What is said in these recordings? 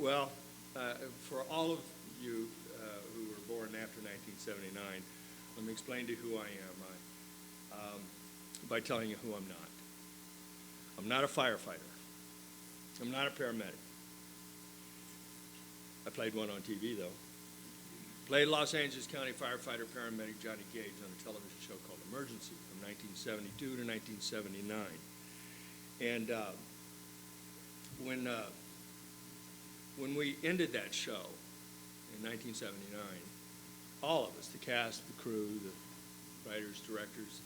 Well, for all of you who were born after 1979, let me explain to you who I am by telling you who I'm not. I'm not a firefighter. I'm not a paramedic. I played one on TV, though. Played Los Angeles County firefighter paramedic Johnny Gage on a television show called Emergency from 1972 to 1979. And when we ended that show in 1979, all of us, the cast, the crew, the writers, directors,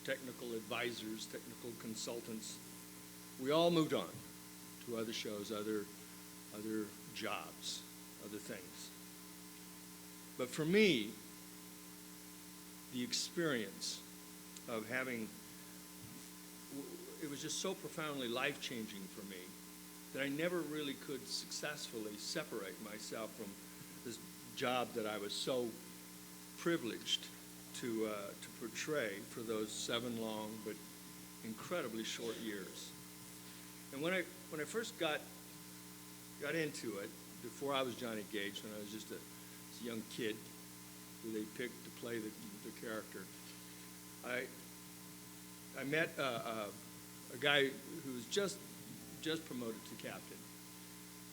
technical advisors, technical consultants, we all moved on to other shows, other jobs, other things. But for me, the experience of having, it was just so profoundly life-changing for me that I never really could successfully separate myself from this job that I was so privileged to portray for those 7 long but incredibly short years. And when I first got into it, before I was Johnny Gage, when I was just a young kid who they picked to play the character, I met a guy who was just promoted to captain,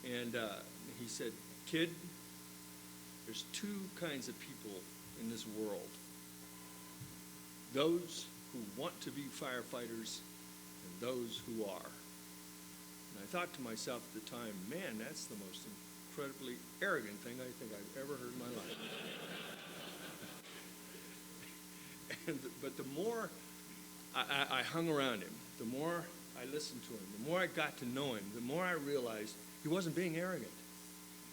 and he said, "Kid, there's 2 kinds of people in this world: those who want to be firefighters and those who are." And I thought to myself at the time, man, that's the most incredibly arrogant thing I think I've ever heard in my life. But the more I hung around him, the more I listened to him, the more I got to know him, the more I realized he wasn't being arrogant.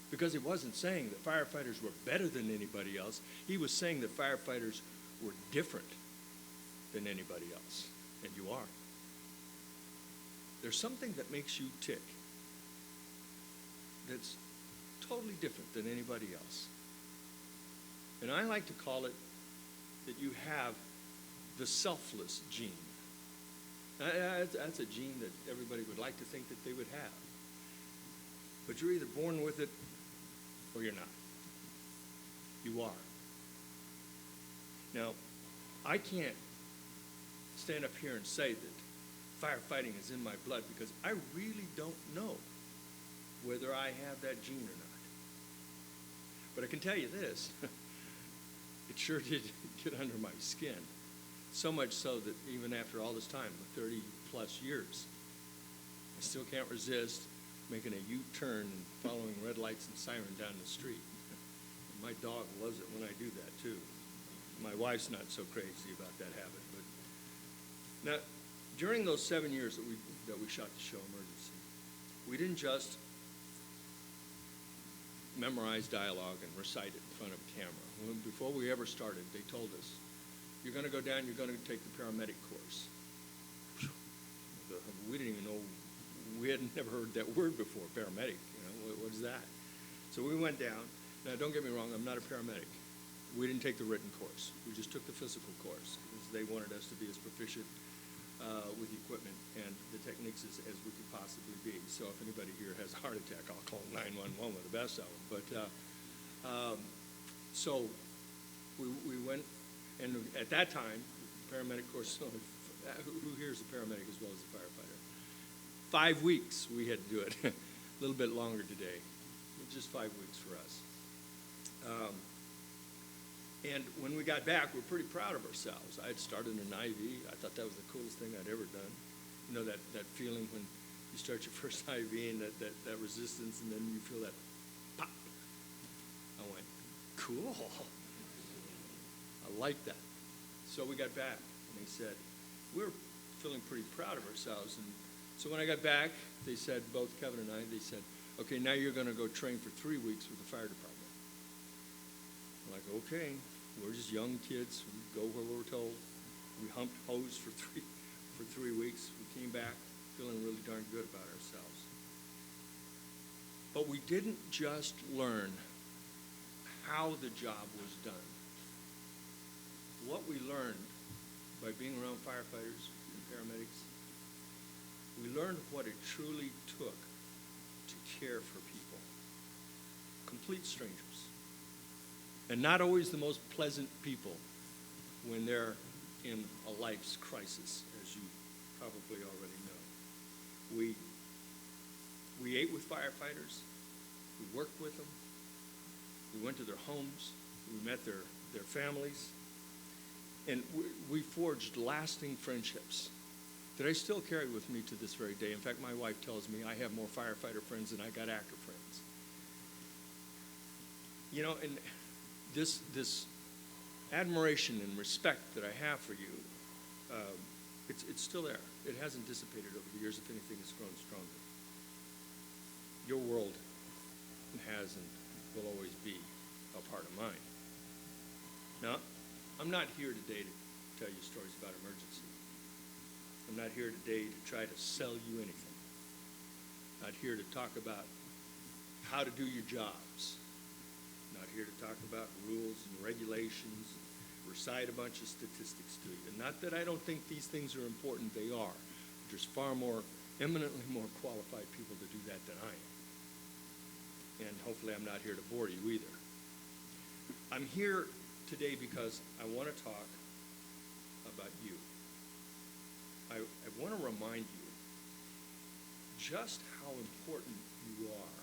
Because he wasn't saying that firefighters were better than anybody else. He was saying that firefighters were different than anybody else. And you are. There's something that makes you tick that's totally different than anybody else. And I like to call it that you have the selfless gene. That's a gene that everybody would like to think that they would have. But you're either born with it or you're not. You are. Now, I can't stand up here and say that firefighting is in my blood because I really don't know whether I have that gene or not. But I can tell you this, it sure did get under my skin. So much so that even after all this time, 30 plus years, I still can't resist making a U-turn and following red lights and siren down the street. And my dog loves it when I do that too. My wife's not so crazy about that habit. But now, during those 7 years that we shot the show Emergency, we didn't just memorize dialogue and recite it in front of a camera. Before we ever started, they told us, you're going to go down, you're going to take the paramedic course. We didn't even know, we had never heard that word before, paramedic. What is that? So we went down. Now, don't get me wrong, I'm not a paramedic. We didn't take the written course. We just took the physical course because they wanted us to be as proficient with the equipment and the techniques as we could possibly be. So if anybody here has a heart attack, I'll call 911 with the best of them. But so we went, and at that time, paramedic course, who here is a paramedic as well as a firefighter? 5 weeks we had to do it. A little bit longer today. Just 5 weeks for us. And when we got back, we were pretty proud of ourselves. I had started an IV. I thought that was the coolest thing I'd ever done. You know that feeling when you start your first IV and that resistance, and then you feel that pop. I went, cool. I like that. So we got back, and they said, we're feeling pretty proud of ourselves. And so when I got back, they said, both Kevin and I, they said, okay, now you're going to go train for 3 weeks with the fire department. I'm like, okay, we're just young kids. We go where we're told. We humped hose for three weeks. We came back feeling really darn good about ourselves. But we didn't just learn how the job was done. What we learned by being around firefighters and paramedics, we learned what it truly took to care for people. complete strangers. And not always the most pleasant people when they're in a life's crisis, as you probably already know. We ate with firefighters. We worked with them. We went to their homes. We met their families. And we forged lasting friendships that I still carry with me to this very day. In fact, my wife tells me I have more firefighter friends than I got actor friends. You know, and this admiration and respect that I have for you, it's still there. It hasn't dissipated over the years. If anything, it's grown stronger. Your world has and will always be a part of mine. Now, I'm not here today to tell you stories about emergency. I'm not here today to try to sell you anything. I'm not here to talk about how to do your jobs. I'm not here to talk about rules and regulations, recite a bunch of statistics to you. And not that I don't think these things are important, they are. But there's far more, eminently more qualified people to do that than I am. And hopefully I'm not here to bore you either. I'm here today because I want to talk about you. I want to remind you just how important you are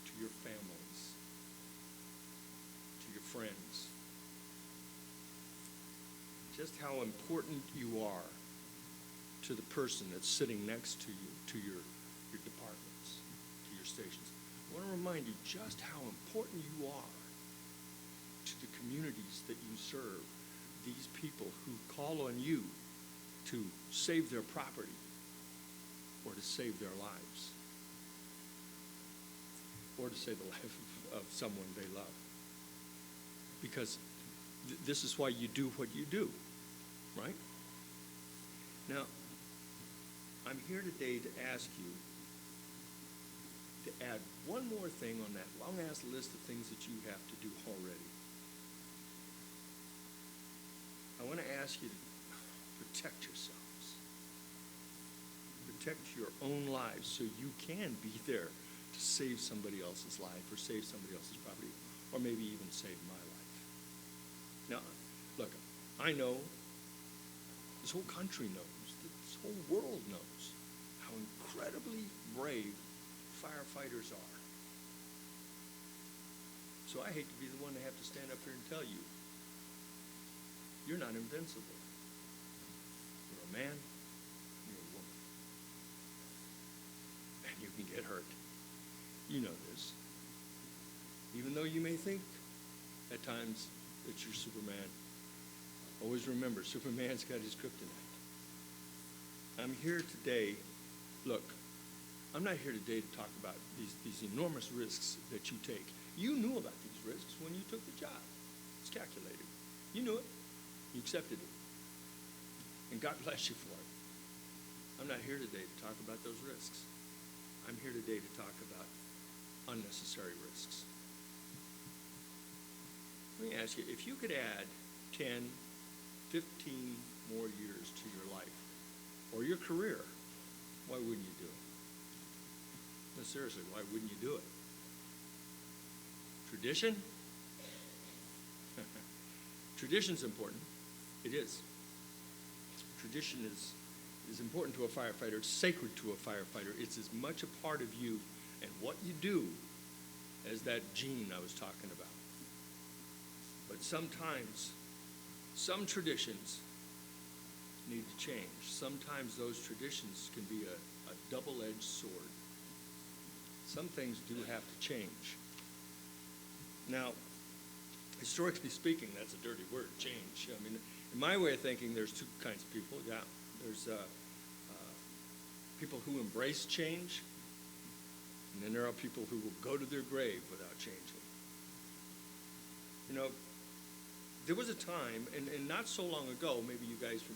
to your families, to your friends, just how important you are to the person that's sitting next to you, to your departments, to your stations. I want to remind you just how important you are to the communities that you serve, these people who call on you to save their property or to save their lives or to save the life of someone they love. Because this is why you do what you do, right? Now, I'm here today to ask you to add one more thing on that long-ass list of things that you have to do already. I want to ask you to protect yourselves. Protect your own lives so you can be there to save somebody else's life or save somebody else's property or maybe even save my life. Now, look, I know, this whole country knows, this whole world knows how incredibly brave firefighters are. So I hate to be the one to have to stand up here and tell you, you're not invincible. You're a man, you're a woman. And you can get hurt. You know this. Even though you may think at times that you're Superman, always remember, Superman's got his kryptonite. I'm here today, look, I'm not here today to talk about these enormous risks that you take. You knew about these risks when you took the job. It's calculated. You knew it. You accepted it. And God bless you for it. I'm not here today to talk about those risks. I'm here today to talk about unnecessary risks. Let me ask you, if you could add 10, 15 more years to your life or your career, why wouldn't you do it? No, seriously, why wouldn't you do it? Tradition? Tradition's important. It is. Tradition is important to a firefighter. It's sacred to a firefighter. It's as much a part of you and what you do as that gene I was talking about. But sometimes, some traditions need to change. Sometimes those traditions can be a double-edged sword. Some things do have to change. Now, historically speaking, that's a dirty word, change. I mean, in my way of thinking, there's two kinds of people. Yeah, there's people who embrace change, and then there are people who will go to their grave without changing. You know, there was a time, and not so long ago, maybe you guys from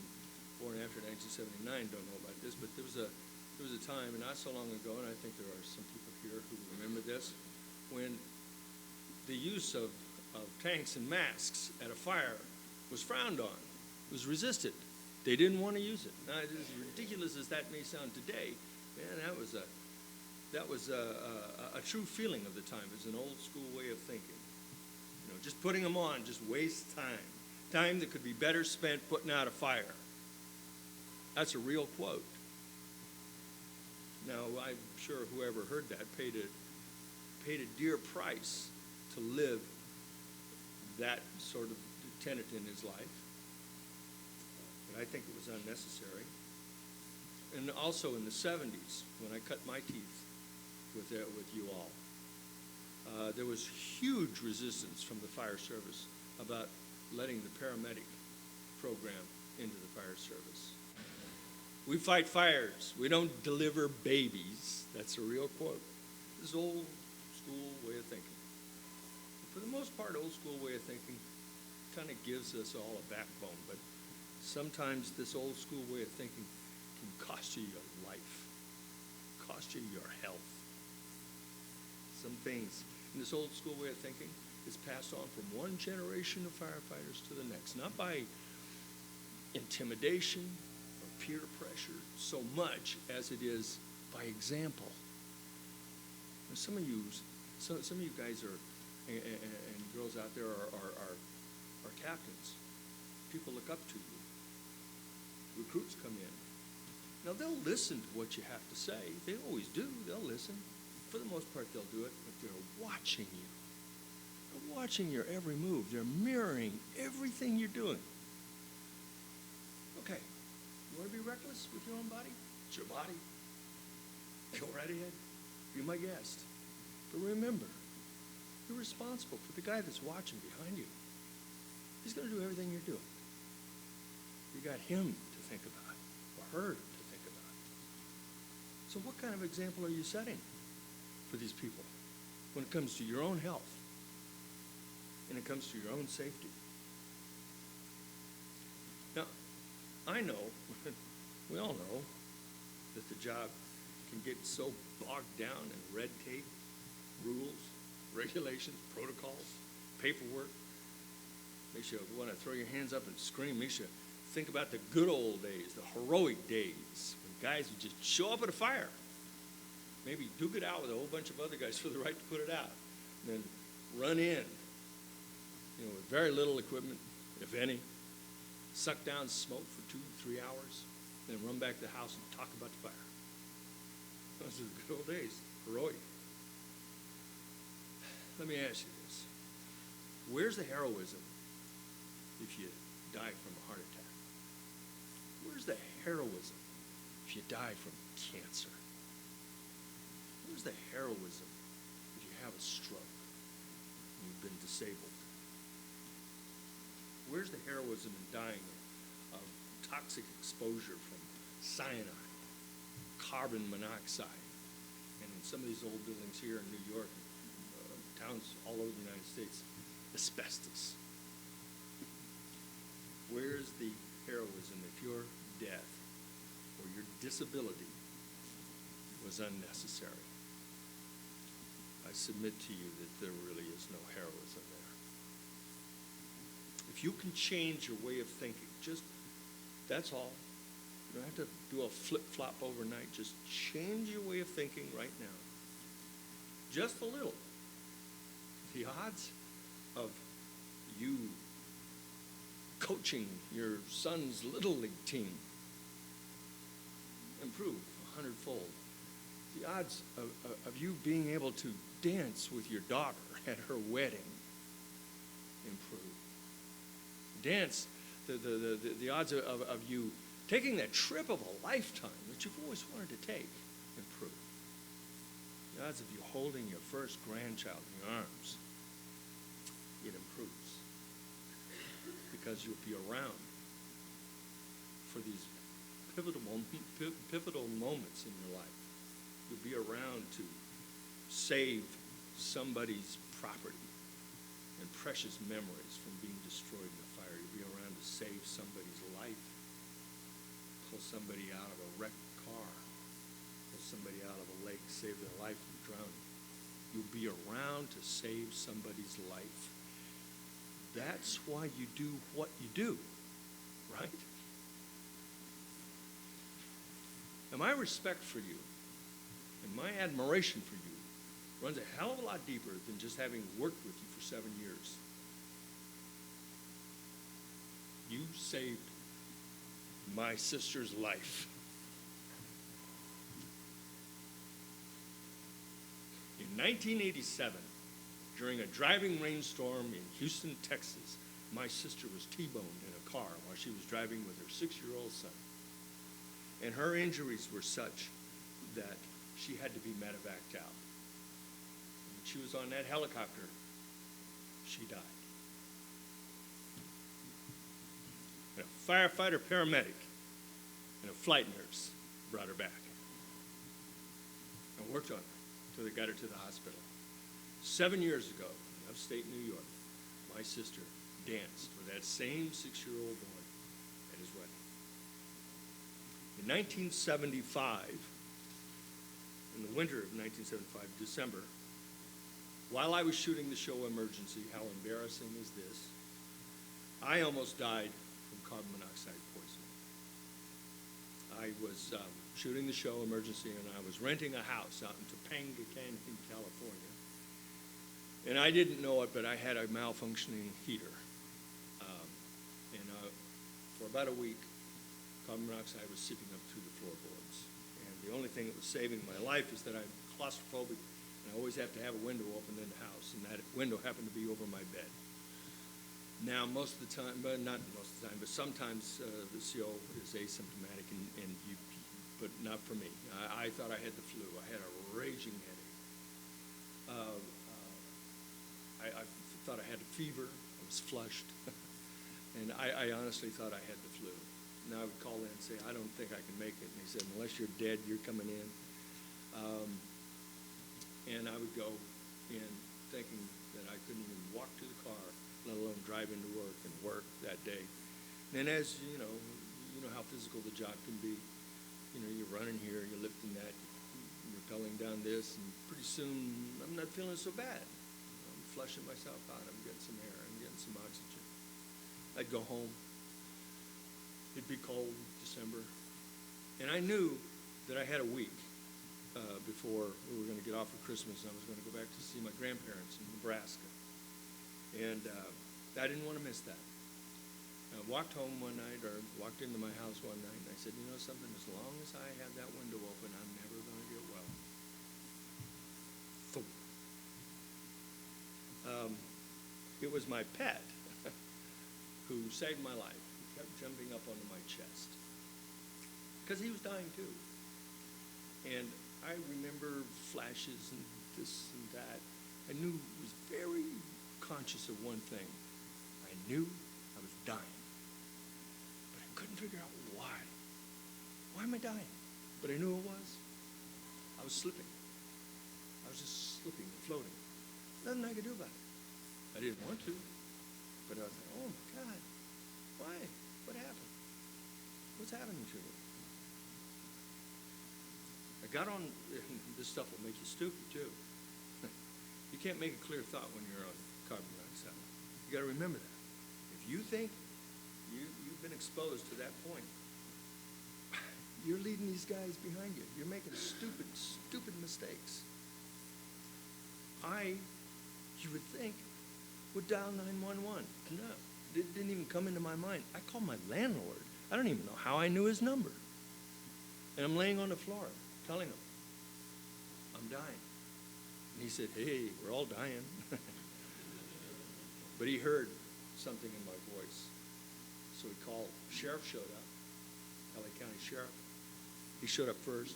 born after 1979 don't know about this, but there was a time, and not so long ago, and I think there are some people here who remember this, when the use of tanks and masks at a fire was frowned on, was resisted. They didn't want to use it. Now, as ridiculous as that may sound today, man, that was That was a true feeling of the time. It was an old school way of thinking. You know, just putting them on just wastes time. Time that could be better spent putting out a fire. That's a real quote. Now, I'm sure whoever heard that paid a dear price to live that sort of tenet in his life. But I think it was unnecessary. And also in the 70s, when I cut my teeth with you all, there was huge resistance from the fire service about letting the paramedic program into the fire service. We fight fires. We don't deliver babies. That's a real quote. This is old school way of thinking. For the most part, old school way of thinking kind of gives us all a backbone, but sometimes this old school way of thinking can cost you your life, cost you your health. Some things in this old school way of thinking is passed on from one generation of firefighters to the next, not by intimidation or peer pressure so much as it is by example. Some of you guys are, and girls out there are captains. People look up to you. Recruits come in. Now, they'll listen to what you have to say. They always do. They'll listen. For the most part, they'll do it, but they're watching you. They're watching your every move. They're mirroring everything you're doing. Okay, you want to be reckless with your own body? It's your body. Go right ahead. Be my guest. But remember, you're responsible for the guy that's watching behind you. He's going to do everything you're doing. You got him to think about, or her to think about. So what kind of example are you setting for these people when it comes to your own health and it comes to your own safety? Now, I know, we all know, that the job can get so bogged down in red tape, rules, regulations, protocols, paperwork. Makes you want to throw your hands up and scream. Makes you think about the good old days, the heroic days, when guys would just show up at a fire, maybe duke it out with a whole bunch of other guys for the right to put it out, and then run in, with very little equipment, if any, suck down smoke for 2-3 hours, then run back to the house and talk about the fire. Those are the good old days, heroic. Let me ask you this. Where's the heroism if you die from a heart attack? Where's the heroism if you die from cancer? Where's the heroism if you have a stroke and you've been disabled? Where's the heroism in dying of toxic exposure from cyanide, carbon monoxide, and in some of these old buildings here in New York, towns all over the United States, asbestos? Where's the heroism if your death or your disability was unnecessary? I submit to you that there really is no heroism there. If you can change your way of thinking, that's all. You don't have to do a flip-flop overnight. Just change your way of thinking right now. Just a little. The odds of you coaching your son's Little League team improve 100-fold. The odds of you being able to dance with your daughter at her wedding improve. The odds of you taking that trip of a lifetime that you've always wanted to take improve. The odds of you holding your first grandchild in your arms, it improves. Because you'll be around for these pivotal moments in your life. You'll be around to save somebody's property and precious memories from being destroyed in a fire. You'll be around to save somebody's life, pull somebody out of a wrecked car, pull somebody out of a lake, save their life from drowning. You'll be around to save somebody's life. That's why you do what you do, right? And my respect for you And my admiration for you runs a hell of a lot deeper than just having worked with you for 7 years. You saved my sister's life. In 1987, during a driving rainstorm in Houston, Texas, my sister was T-boned in a car while she was driving with her 6-year-old son. And her injuries were such that she had to be medevaced out. When she was on that helicopter, she died. And a firefighter paramedic and a flight nurse brought her back and worked on her until they got her to the hospital. 7 years ago, in upstate New York, my sister danced with that same 6-year-old boy at his wedding. In 1975, in the winter of 1975, December, while I was shooting the show Emergency, how embarrassing is this, I almost died from carbon monoxide poisoning. I was shooting the show Emergency, and I was renting a house out in Topanga Canyon, California. And I didn't know it, but I had a malfunctioning heater. For about a week, carbon monoxide was seeping up through the floorboards. And the only thing that was saving my life is that I'm claustrophobic, and I always have to have a window open in the house, and that window happened to be over my bed. Now, most of the time, but not most of the time, but sometimes the CO is asymptomatic, but not for me. I thought I had the flu. I had a raging headache. I thought I had a fever. I was flushed. And I honestly thought I had the flu. Now I would call in and say, I don't think I can make it. And he said, unless you're dead, you're coming in. And I would go in thinking that I couldn't even walk to the car, let alone drive into work and work that day. And as you know how physical the job can be. You know, you're running here, you're lifting that, you're rappelling down this, and pretty soon I'm not feeling so bad. I'm flushing myself out, I'm getting some air, I'm getting some oxygen. I'd go home. It'd be cold, December. And I knew that I had a week before we were going to get off for Christmas, and I was going to go back to see my grandparents in Nebraska. And I didn't want to miss that. I walked home one night, or walked into my house one night, and I said, you know something, as long as I have that window open, I'm never going to get well. It was my pet who saved my life. He kept jumping up onto my chest because he was dying too. And I remember flashes and this and that. I knew he was very conscious of one thing. I knew I was dying, but I couldn't figure out why. Why am I dying? But I knew it was. I was slipping. I was just slipping and floating. Nothing I could do about it. I didn't want to. But I was like, oh my God, why? What happened? What's happening to me? I got on, this stuff will make you stupid too. You can't make a clear thought when you're on carbon monoxide. You got to remember that. If you think you've been exposed to that point, you're leading these guys behind you. You're making stupid mistakes. You would think, would dial 911. No, it didn't even come into my mind. I called my landlord. I don't even know how I knew his number. And I'm laying on the floor telling him, I'm dying. And he said, hey, we're all dying. But he heard something in my voice. So he called. Sheriff showed up, LA County Sheriff. He showed up first.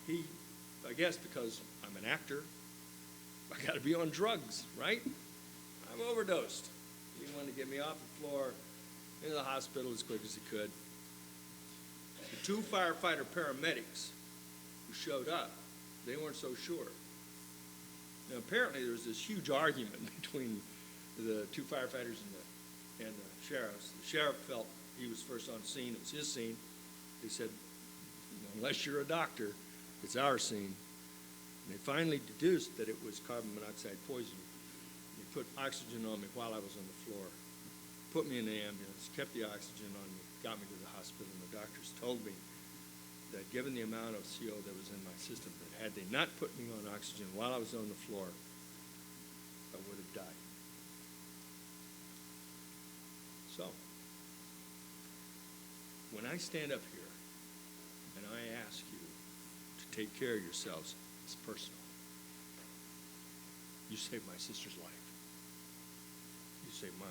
I guess because I'm an actor, I got to be on drugs, right? I'm overdosed. He wanted to get me off the floor into the hospital as quick as he could. The 2 firefighter paramedics who showed up, they weren't so sure. Now, apparently there was this huge argument between the 2 firefighters and the sheriffs. The sheriff felt he was first on scene. It was his scene. They said, unless you're a doctor, it's our scene. And they finally deduced that it was carbon monoxide poisoning. They put oxygen on me while I was on the floor, put me in the ambulance, kept the oxygen on me, got me to the hospital, and the doctors told me that given the amount of CO that was in my system, that had they not put me on oxygen while I was on the floor, I would have died. So, when I stand up here and I ask you to take care of yourselves, it's personal. You saved my sister's life. You saved mine.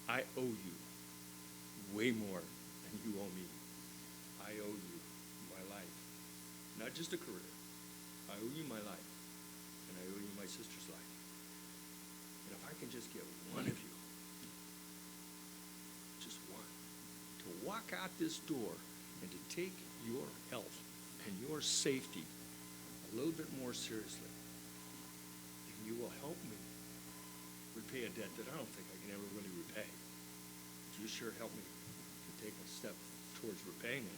I owe you way more than you owe me. I owe you my life. Not just a career. I owe you my life. And I owe you my sister's life. And if I can just get one of you, just one, to walk out this door and to take your health and your safety a little bit more seriously, then you will help me repay a debt that I don't think I can ever really repay. But you sure help me to take a step towards repaying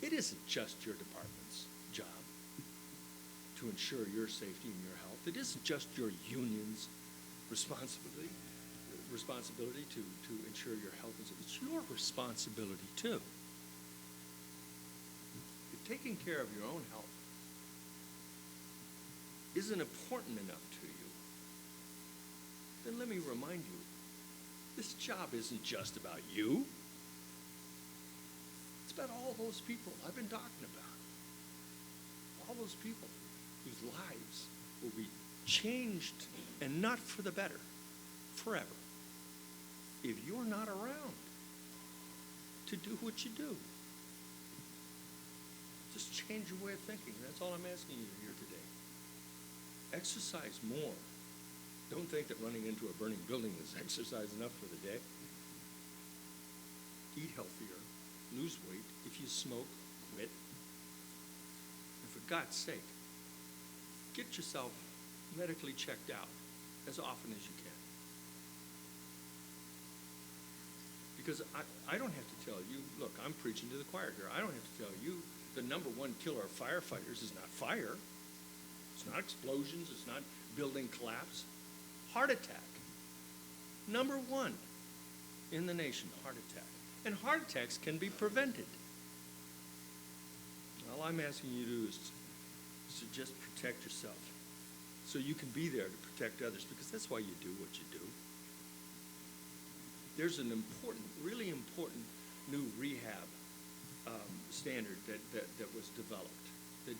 it. It isn't just your department's job to ensure your safety and your health. It isn't just your union's responsibility to ensure your health and safety. It's your responsibility too. If taking care of your own health isn't important enough to you, then let me remind you, this job isn't just about you. It's about all those people I've been talking about. All those people whose lives will be changed, and not for the better, forever, if you're not around to do what you do. Just change your way of thinking. That's all I'm asking you here today. Exercise more. Don't think that running into a burning building is exercise enough for the day. Eat healthier. Lose weight. If you smoke, quit. And for God's sake, get yourself medically checked out as often as you can. Because I don't have to tell you, look, I'm preaching to the choir here. I don't have to tell you the number one killer of firefighters is not fire. It's not explosions. It's not building collapse. Heart attack. Number one in the nation, heart attack. And heart attacks can be prevented. All I'm asking you to do is to just protect yourself so you can be there to protect others, because that's why you do what you do. There's an important, really important new rehab standard that was developed, and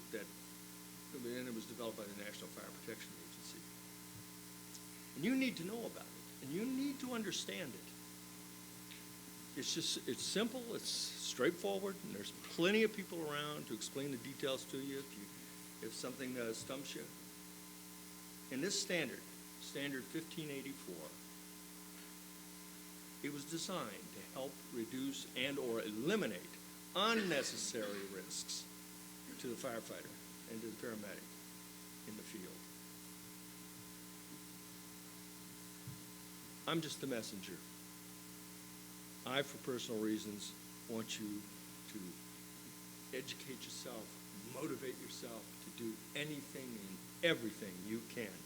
it was developed by the National Fire Protection Agency. And you need to know about it, and you need to understand it. It's simple, it's straightforward, and there's plenty of people around to explain the details to you if something stumps you. And this standard 1584, it was designed to help reduce and or eliminate unnecessary risks to the firefighter and to the paramedic in the field. I'm just the messenger. I, for personal reasons, want you to educate yourself, motivate yourself to do anything and everything you can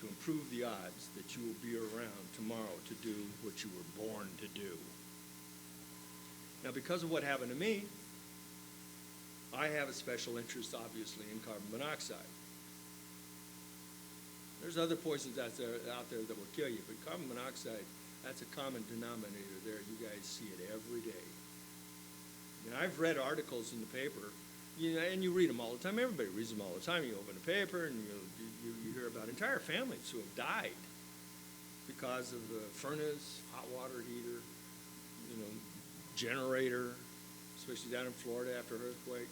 to improve the odds that you will be around tomorrow to do what you were born to do. Now, because of what happened to me, I have a special interest, obviously, in carbon monoxide. There's other poisons out there that will kill you, but carbon monoxide, that's a common denominator there. You guys see it every day. And I've read articles in the paper, and you read them all the time. Everybody reads them all the time. You open the paper and you hear about entire families who have died because of the furnace, hot water heater, generator, especially down in Florida after earthquake.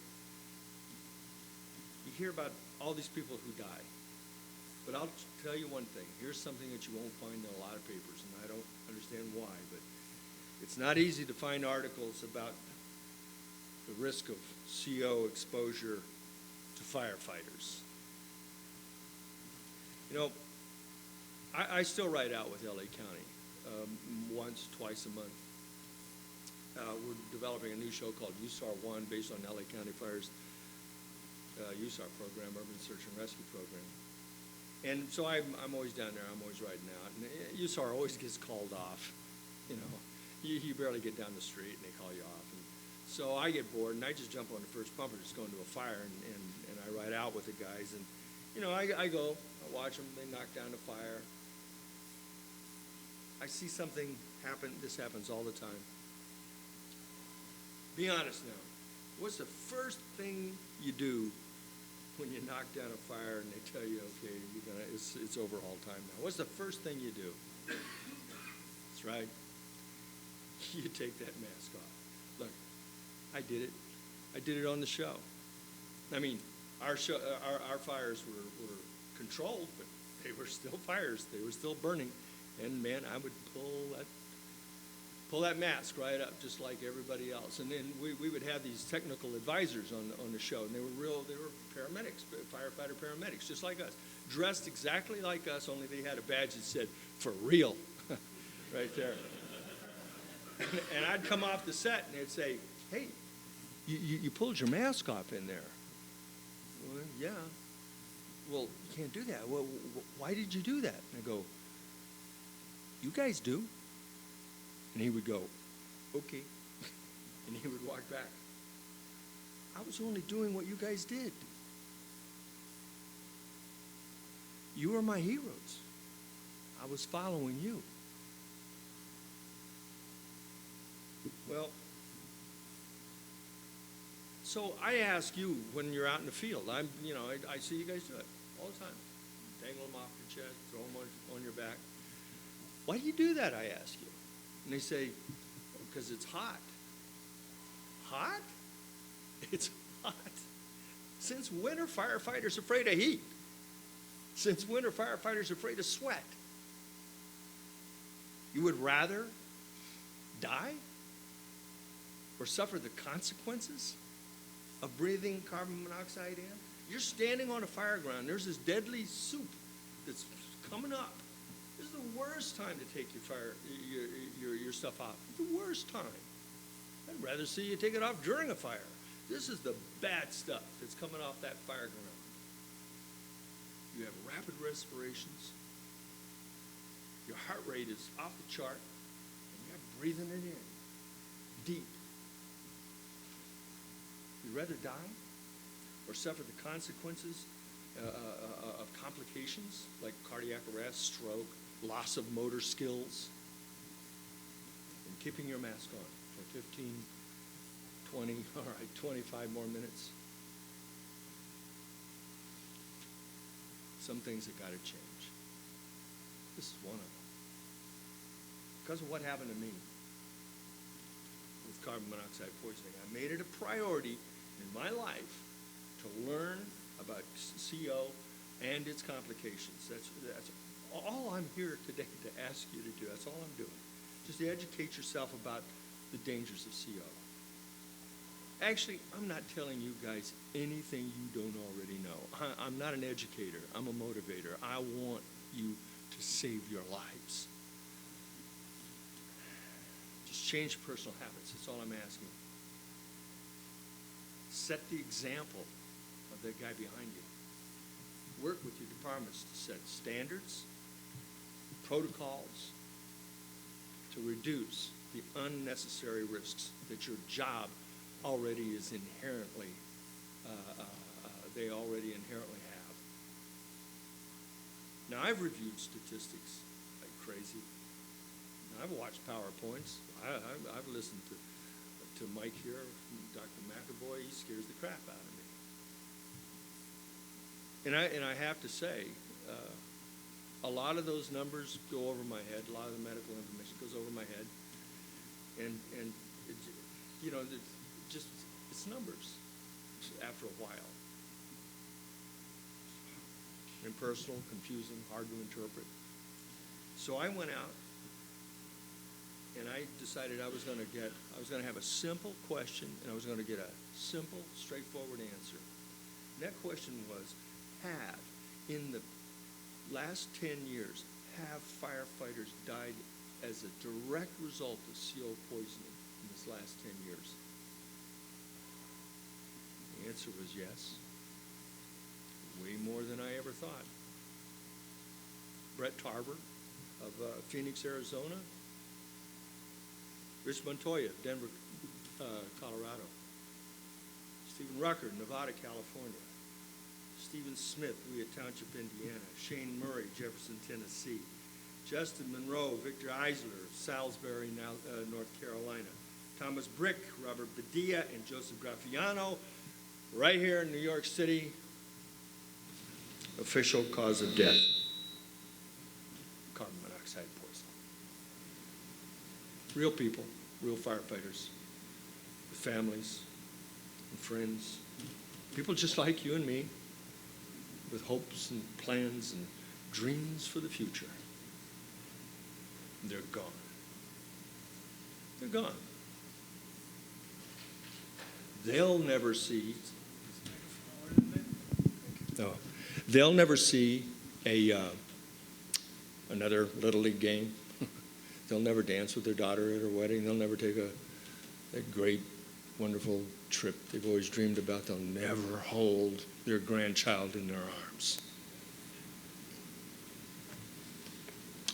You hear about all these people who die. But I'll tell you one thing. Here's something that you won't find in a lot of papers, and I don't understand why, but it's not easy to find articles about the risk of CO exposure to firefighters. I still ride out with LA County once, twice a month. We're developing a new show called USAR 1 based on LA County Fire's USAR program, Urban Search and Rescue Program. And so I'm always down there. I'm always riding out. And USAR always gets called off. You know, you barely get down the street and they call you off. And so I get bored and I just jump on the first bumper, just go into a fire, and I ride out with the guys. And, you know, I go, I watch them, they knock down the fire. I see something happen. This happens all the time. Be honest now. What's the first thing you do when you knock down a fire and they tell you, okay, it's overhaul time now? What's the first thing you do? That's right. You take that mask off. Look, I did it. I did it on the show. I mean, our fires were controlled, but they were still fires. They were still burning. And man, I would pull that mask right up just like everybody else. And then we would have these technical advisors on the show, and they were paramedics, firefighter paramedics, just like us, dressed exactly like us, only they had a badge that said, "For real," right there. And I'd come off the set, and they'd say, "Hey, you pulled your mask off in there." Well, yeah. Well, you can't do that. Well, why did you do that? And I go, "You guys do?" And he would go, "Okay." And he would walk back. I was only doing what you guys did. You are my heroes. I was following you. Well, so I ask you when you're out in the field, I see you guys do it all the time. Dangle them off your chest, throw them on your back. Why do you do that, I ask you? And they say, because it's hot. Hot? It's hot. Since when are firefighters afraid of heat? Since when are firefighters afraid of sweat? You would rather die or suffer the consequences of breathing carbon monoxide in? You're standing on a fire ground. There's this deadly soup that's coming up. This is the worst time to take your stuff off. The worst time. I'd rather see you take it off during a fire. This is the bad stuff that's coming off that fire ground. You have rapid respirations. Your heart rate is off the chart, and you're breathing it in deep. You'd rather die or suffer the consequences of complications like cardiac arrest, stroke, loss of motor skills, and keeping your mask on for 15, 20, 25 more minutes. Some things have got to change. This is one of them. Because of what happened to me with carbon monoxide poisoning, I made it a priority in my life to learn about CO and its complications. That's all I'm here today to ask you to do. That's all I'm doing. Just to educate yourself about the dangers of CO. Actually, I'm not telling you guys anything you don't already know. I'm not an educator. I'm a motivator. I want you to save your lives. Just change personal habits. That's all I'm asking. Set the example of that guy behind you. Work with your departments to set standards, protocols, to reduce the unnecessary risks that your job already is inherently, they already inherently have. Now, I've reviewed statistics like crazy. I've watched PowerPoints. I've listened to Mike here, Dr. McAvoy. He scares the crap out of me. And I have to say, a lot of those numbers go over my head. A lot of the medical information goes over my head. And it, you know, it's numbers after a while. Impersonal, confusing, hard to interpret. So I went out and I decided I was going to have a simple question, and I was going to get a simple, straightforward answer. And that question was, in the last 10 years, have firefighters died as a direct result of CO poisoning in this last 10 years? The answer was yes. Way more than I ever thought. Brett Tarver of Phoenix, Arizona. Rich Montoya of Denver, Colorado. Stephen Rucker, Nevada, California. Stephen Smith, Weah Township, Indiana. Shane Murray, Jefferson, Tennessee. Justin Monroe, Victor Eisler, Salisbury, North Carolina. Thomas Brick, Robert Padilla, and Joseph Graffiano, right here in New York City. Official cause of death, carbon monoxide poisoning. Real people, real firefighters, with families and friends, people just like you and me, with hopes and plans and dreams for the future. They're gone. They're gone. They'll never see. No, they'll never see another Little League game. They'll never dance with their daughter at her wedding. They'll never take a great, wonderful trip they've always dreamed about. They'll never hold their grandchild in their arms.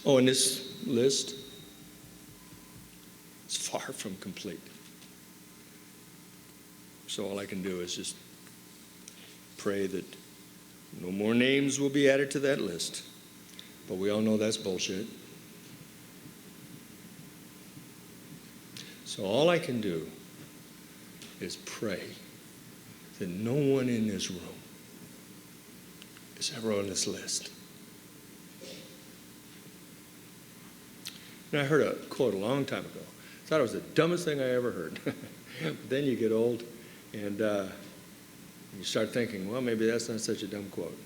Oh, and this list is far from complete. So all I can do is just pray that no more names will be added to that list. But we all know that's bullshit. So all I can do is pray that no one in this room is ever on this list. And I heard a quote a long time ago. I thought it was the dumbest thing I ever heard. But then you get old and you start thinking, well, maybe that's not such a dumb quote.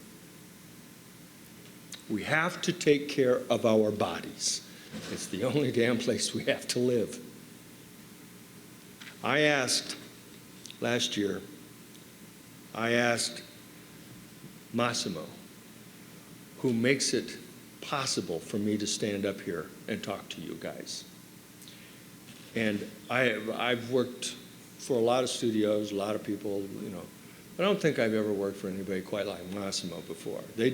We have to take care of our bodies. It's the only damn place we have to live. Last year, I asked Massimo, who makes it possible for me to stand up here and talk to you guys. And I've worked for a lot of studios, a lot of people, you know. I don't think I've ever worked for anybody quite like Massimo before. They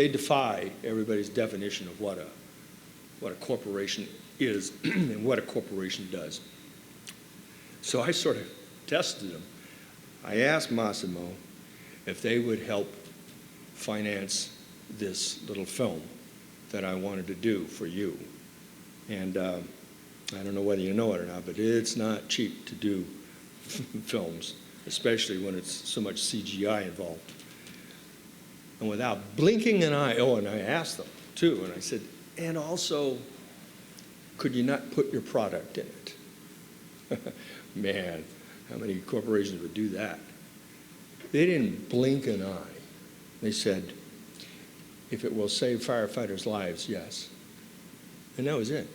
defy everybody's definition of what a corporation is and what a corporation does. So I sort of tested them. I asked Massimo if they would help finance this little film that I wanted to do for you. And I don't know whether you know it or not, but it's not cheap to do films, especially when it's so much CGI involved. And without blinking an eye, and I asked them too, and I said, and also, could you not put your product in it? Man, how many corporations would do that? They didn't blink an eye. They said, if it will save firefighters' lives, yes. And that was it.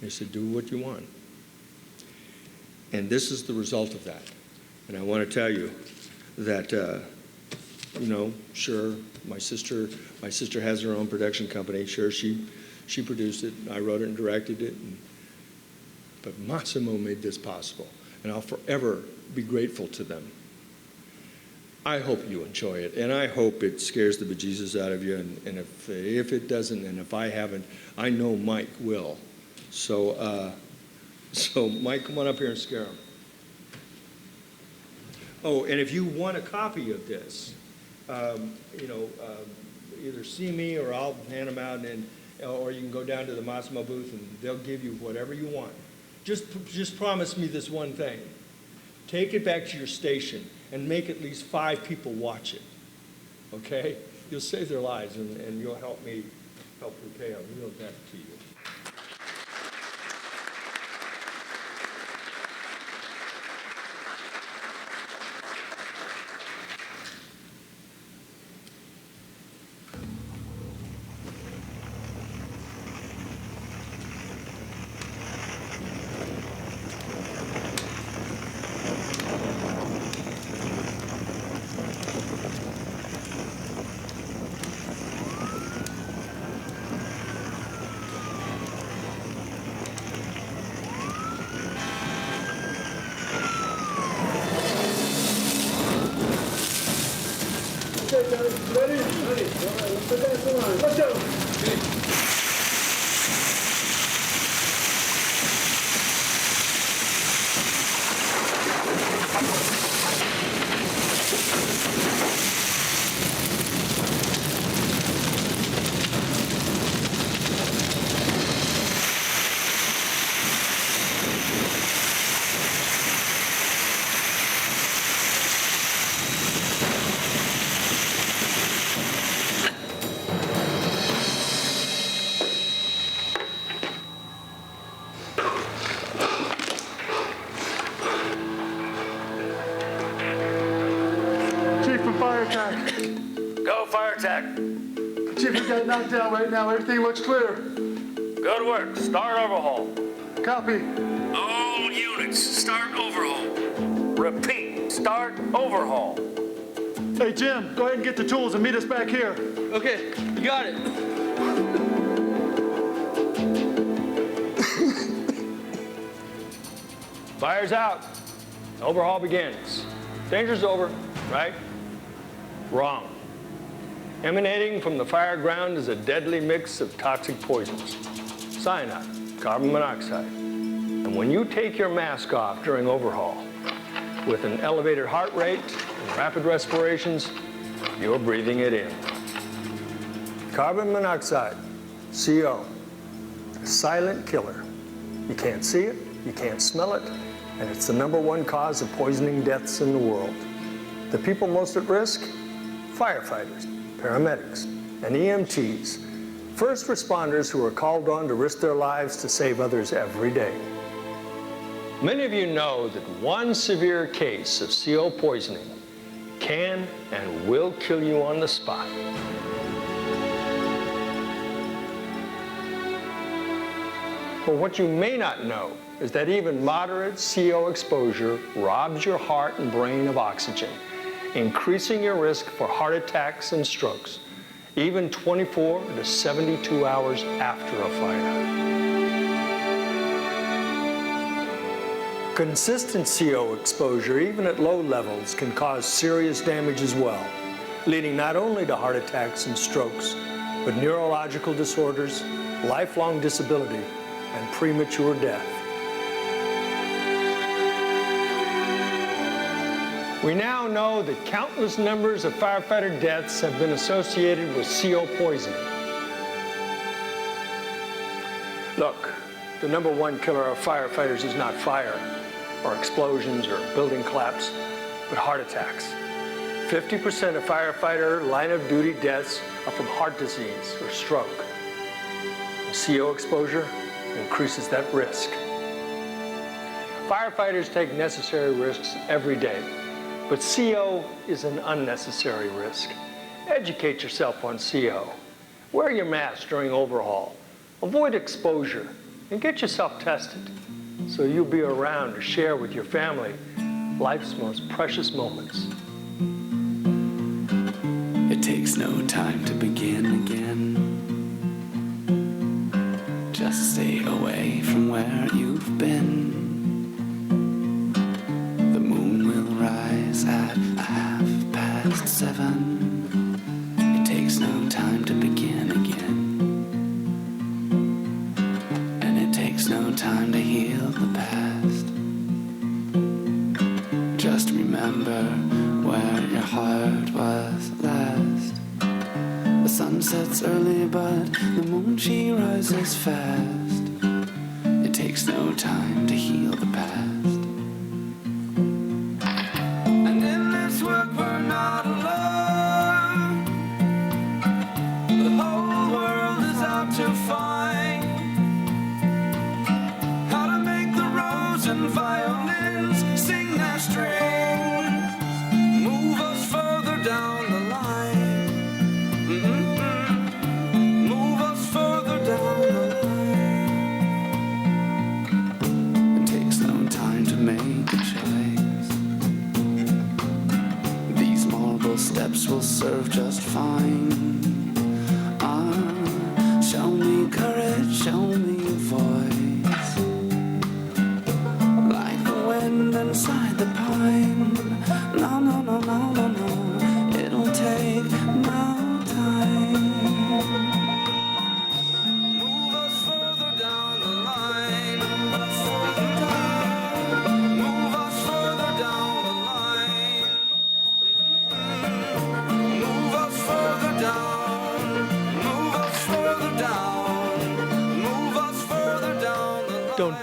They said, do what you want. And this is the result of that. And I want to tell you that, you know, sure, my sister has her own production company. Sure, she produced it. I wrote it and directed it. But Massimo made this possible. And I'll forever be grateful to them. I hope you enjoy it, and I hope it scares the bejesus out of you, and if it doesn't, and if I haven't, I know Mike will. So Mike, come on up here and scare him. Oh, and if you want a copy of this, you know, either see me or I'll hand them out, or you can go down to the Massimo booth and they'll give you whatever you want. Just promise me this one thing. Take it back to your station and make at least 5 people watch it, okay? You'll save their lives, and you'll help me repay a real debt to you. Let's put that in line. Let's go. Chief, from fire attack. Go fire attack. Chief, we got knocked down right now. Everything looks clear. Good work. Start overhaul. Copy. All units, start overhaul. Repeat, start overhaul. Hey, Jim, go ahead and get the tools and meet us back here. Okay, you got it. Fire's out. Overhaul begins. Danger's over, right? Wrong. Emanating from the fire ground is a deadly mix of toxic poisons. Cyanide, carbon monoxide. And when you take your mask off during overhaul, with an elevated heart rate and rapid respirations, you're breathing it in. Carbon monoxide, CO, a silent killer. You can't see it, you can't smell it, and it's the #1 cause of poisoning deaths in the world. The people most at risk? Firefighters, paramedics, and EMTs, first responders who are called on to risk their lives to save others every day. Many of you know that one severe case of CO poisoning can and will kill you on the spot. But what you may not know is that even moderate CO exposure robs your heart and brain of oxygen, increasing your risk for heart attacks and strokes, even 24 to 72 hours after a fire. Consistent CO exposure, even at low levels, can cause serious damage as well, leading not only to heart attacks and strokes, but neurological disorders, lifelong disability, and premature death. We now know that countless numbers of firefighter deaths have been associated with CO poisoning. Look, the #1 killer of firefighters is not fire, or explosions, or building collapse, but heart attacks. 50% of firefighter line-of-duty deaths are from heart disease or stroke. And CO exposure increases that risk. Firefighters take necessary risks every day, but CO is an unnecessary risk. Educate yourself on CO. Wear your mask during overhaul. Avoid exposure and get yourself tested so you'll be around to share with your family life's most precious moments. It takes no time to begin again. Just stay away from where you've been. The moon will rise at 7:30. It takes no time to begin again. And it takes no time to heal the past. Just remember where your heart was last. The sun sets early, but the moon, she rises fast. It takes no time to heal the past. And in this work, we're not alone. The whole world is out to find how to make the rose and violins sing their strings, move us further down the line. Move us further down the line. It takes no time to make a choice. These marble steps will serve just fine. Show me courage, show me a voice. Like the wind inside the pine. No, no, no, no, no, no. It'll take no time.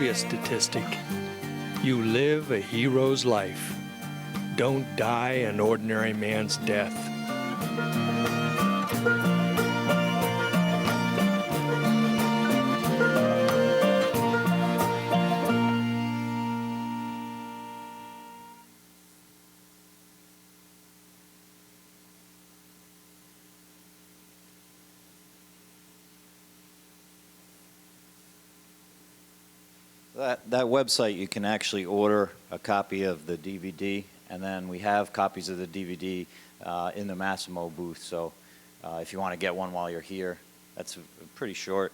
you a statistic. You live a hero's life. Don't die an ordinary man's death. That website, you can actually order a copy of the DVD, and then we have copies of the DVD in the Massimo booth. So if you want to get one while you're here, that's a pretty short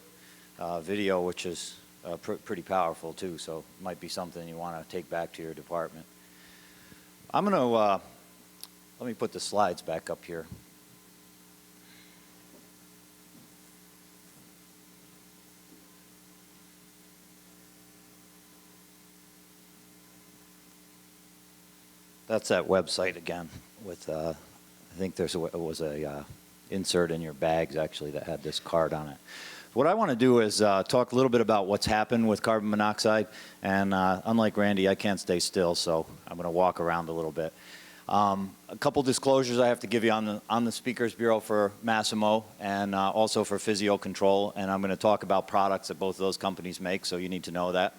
video, which is pretty powerful too. So it might be something you want to take back to your department. I'm going to let me put the slides back up here. That's that website again with, I think there was a insert in your bags actually that had this card on it. What I want to do is talk a little bit about what's happened with carbon monoxide, and unlike Randy, I can't stay still, so I'm going to walk around a little bit. A couple disclosures I have to give you on the Speakers Bureau for Massimo and also for Physio Control, and I'm going to talk about products that both of those companies make, so you need to know that.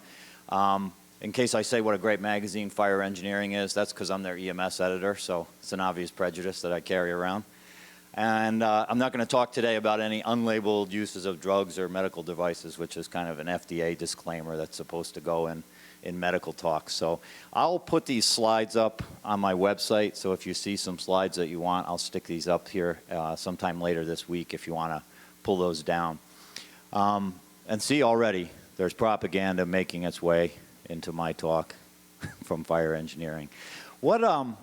In case I say what a great magazine Fire Engineering is, that's because I'm their EMS editor, so it's an obvious prejudice that I carry around. And I'm not going to talk today about any unlabeled uses of drugs or medical devices, which is kind of an FDA disclaimer that's supposed to go in medical talks. So I'll put these slides up on my website, so if you see some slides that you want, I'll stick these up here sometime later this week if you want to pull those down. And see already, there's propaganda making its way into my talk from Fire Engineering. What I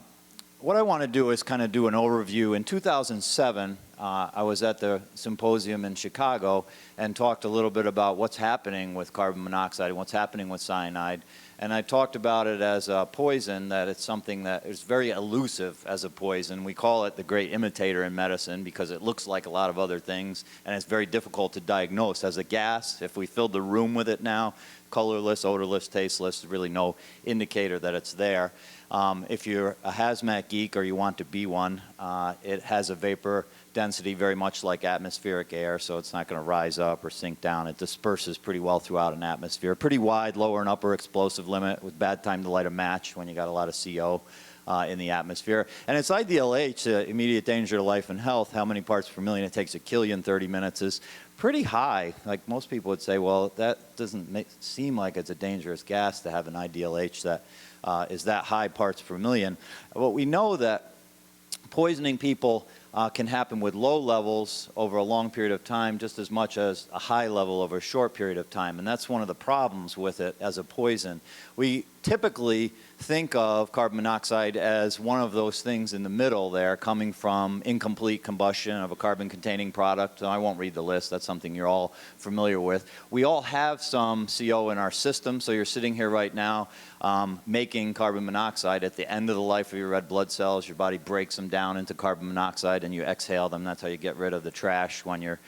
want to do is kind of do an overview. In 2007, I was at the symposium in Chicago and talked a little bit about what's happening with carbon monoxide and what's happening with cyanide. And I talked about it as a poison, that it's something that is very elusive as a poison. We call it the great imitator in medicine because it looks like a lot of other things, and it's very difficult to diagnose. As a gas, if we filled the room with it now, colorless, odorless, tasteless, there's really no indicator that it's there. If you're a hazmat geek or you want to be one, it has a vapor density very much like atmospheric air, so it's not going to rise up or sink down. It disperses pretty well throughout an atmosphere. Pretty wide lower and upper explosive limit with bad time to light a match when you got a lot of CO in the atmosphere. And its IDLH, immediate danger to life and health, how many parts per million it takes to kill you in 30 minutes, is pretty high. Like most people would say, well, that doesn't seem like it's a dangerous gas to have an IDLH that is that high parts per million. But we know that poisoning people can happen with low levels over a long period of time just as much as a high level over a short period of time. And that's one of the problems with it as a poison. We typically think of carbon monoxide as one of those things in the middle there, coming from incomplete combustion of a carbon-containing product. I won't read the list. That's something you're all familiar with. We all have some CO in our system, so you're sitting here right now making carbon monoxide. At the end of the life of your red blood cells, your body breaks them down into carbon monoxide and you exhale them. That's how you get rid of the trash when you're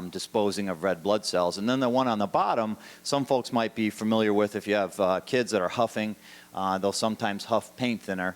disposing of red blood cells. And then the one on the bottom, some folks might be familiar with if you have kids that are huffing. They'll sometimes huff paint thinner,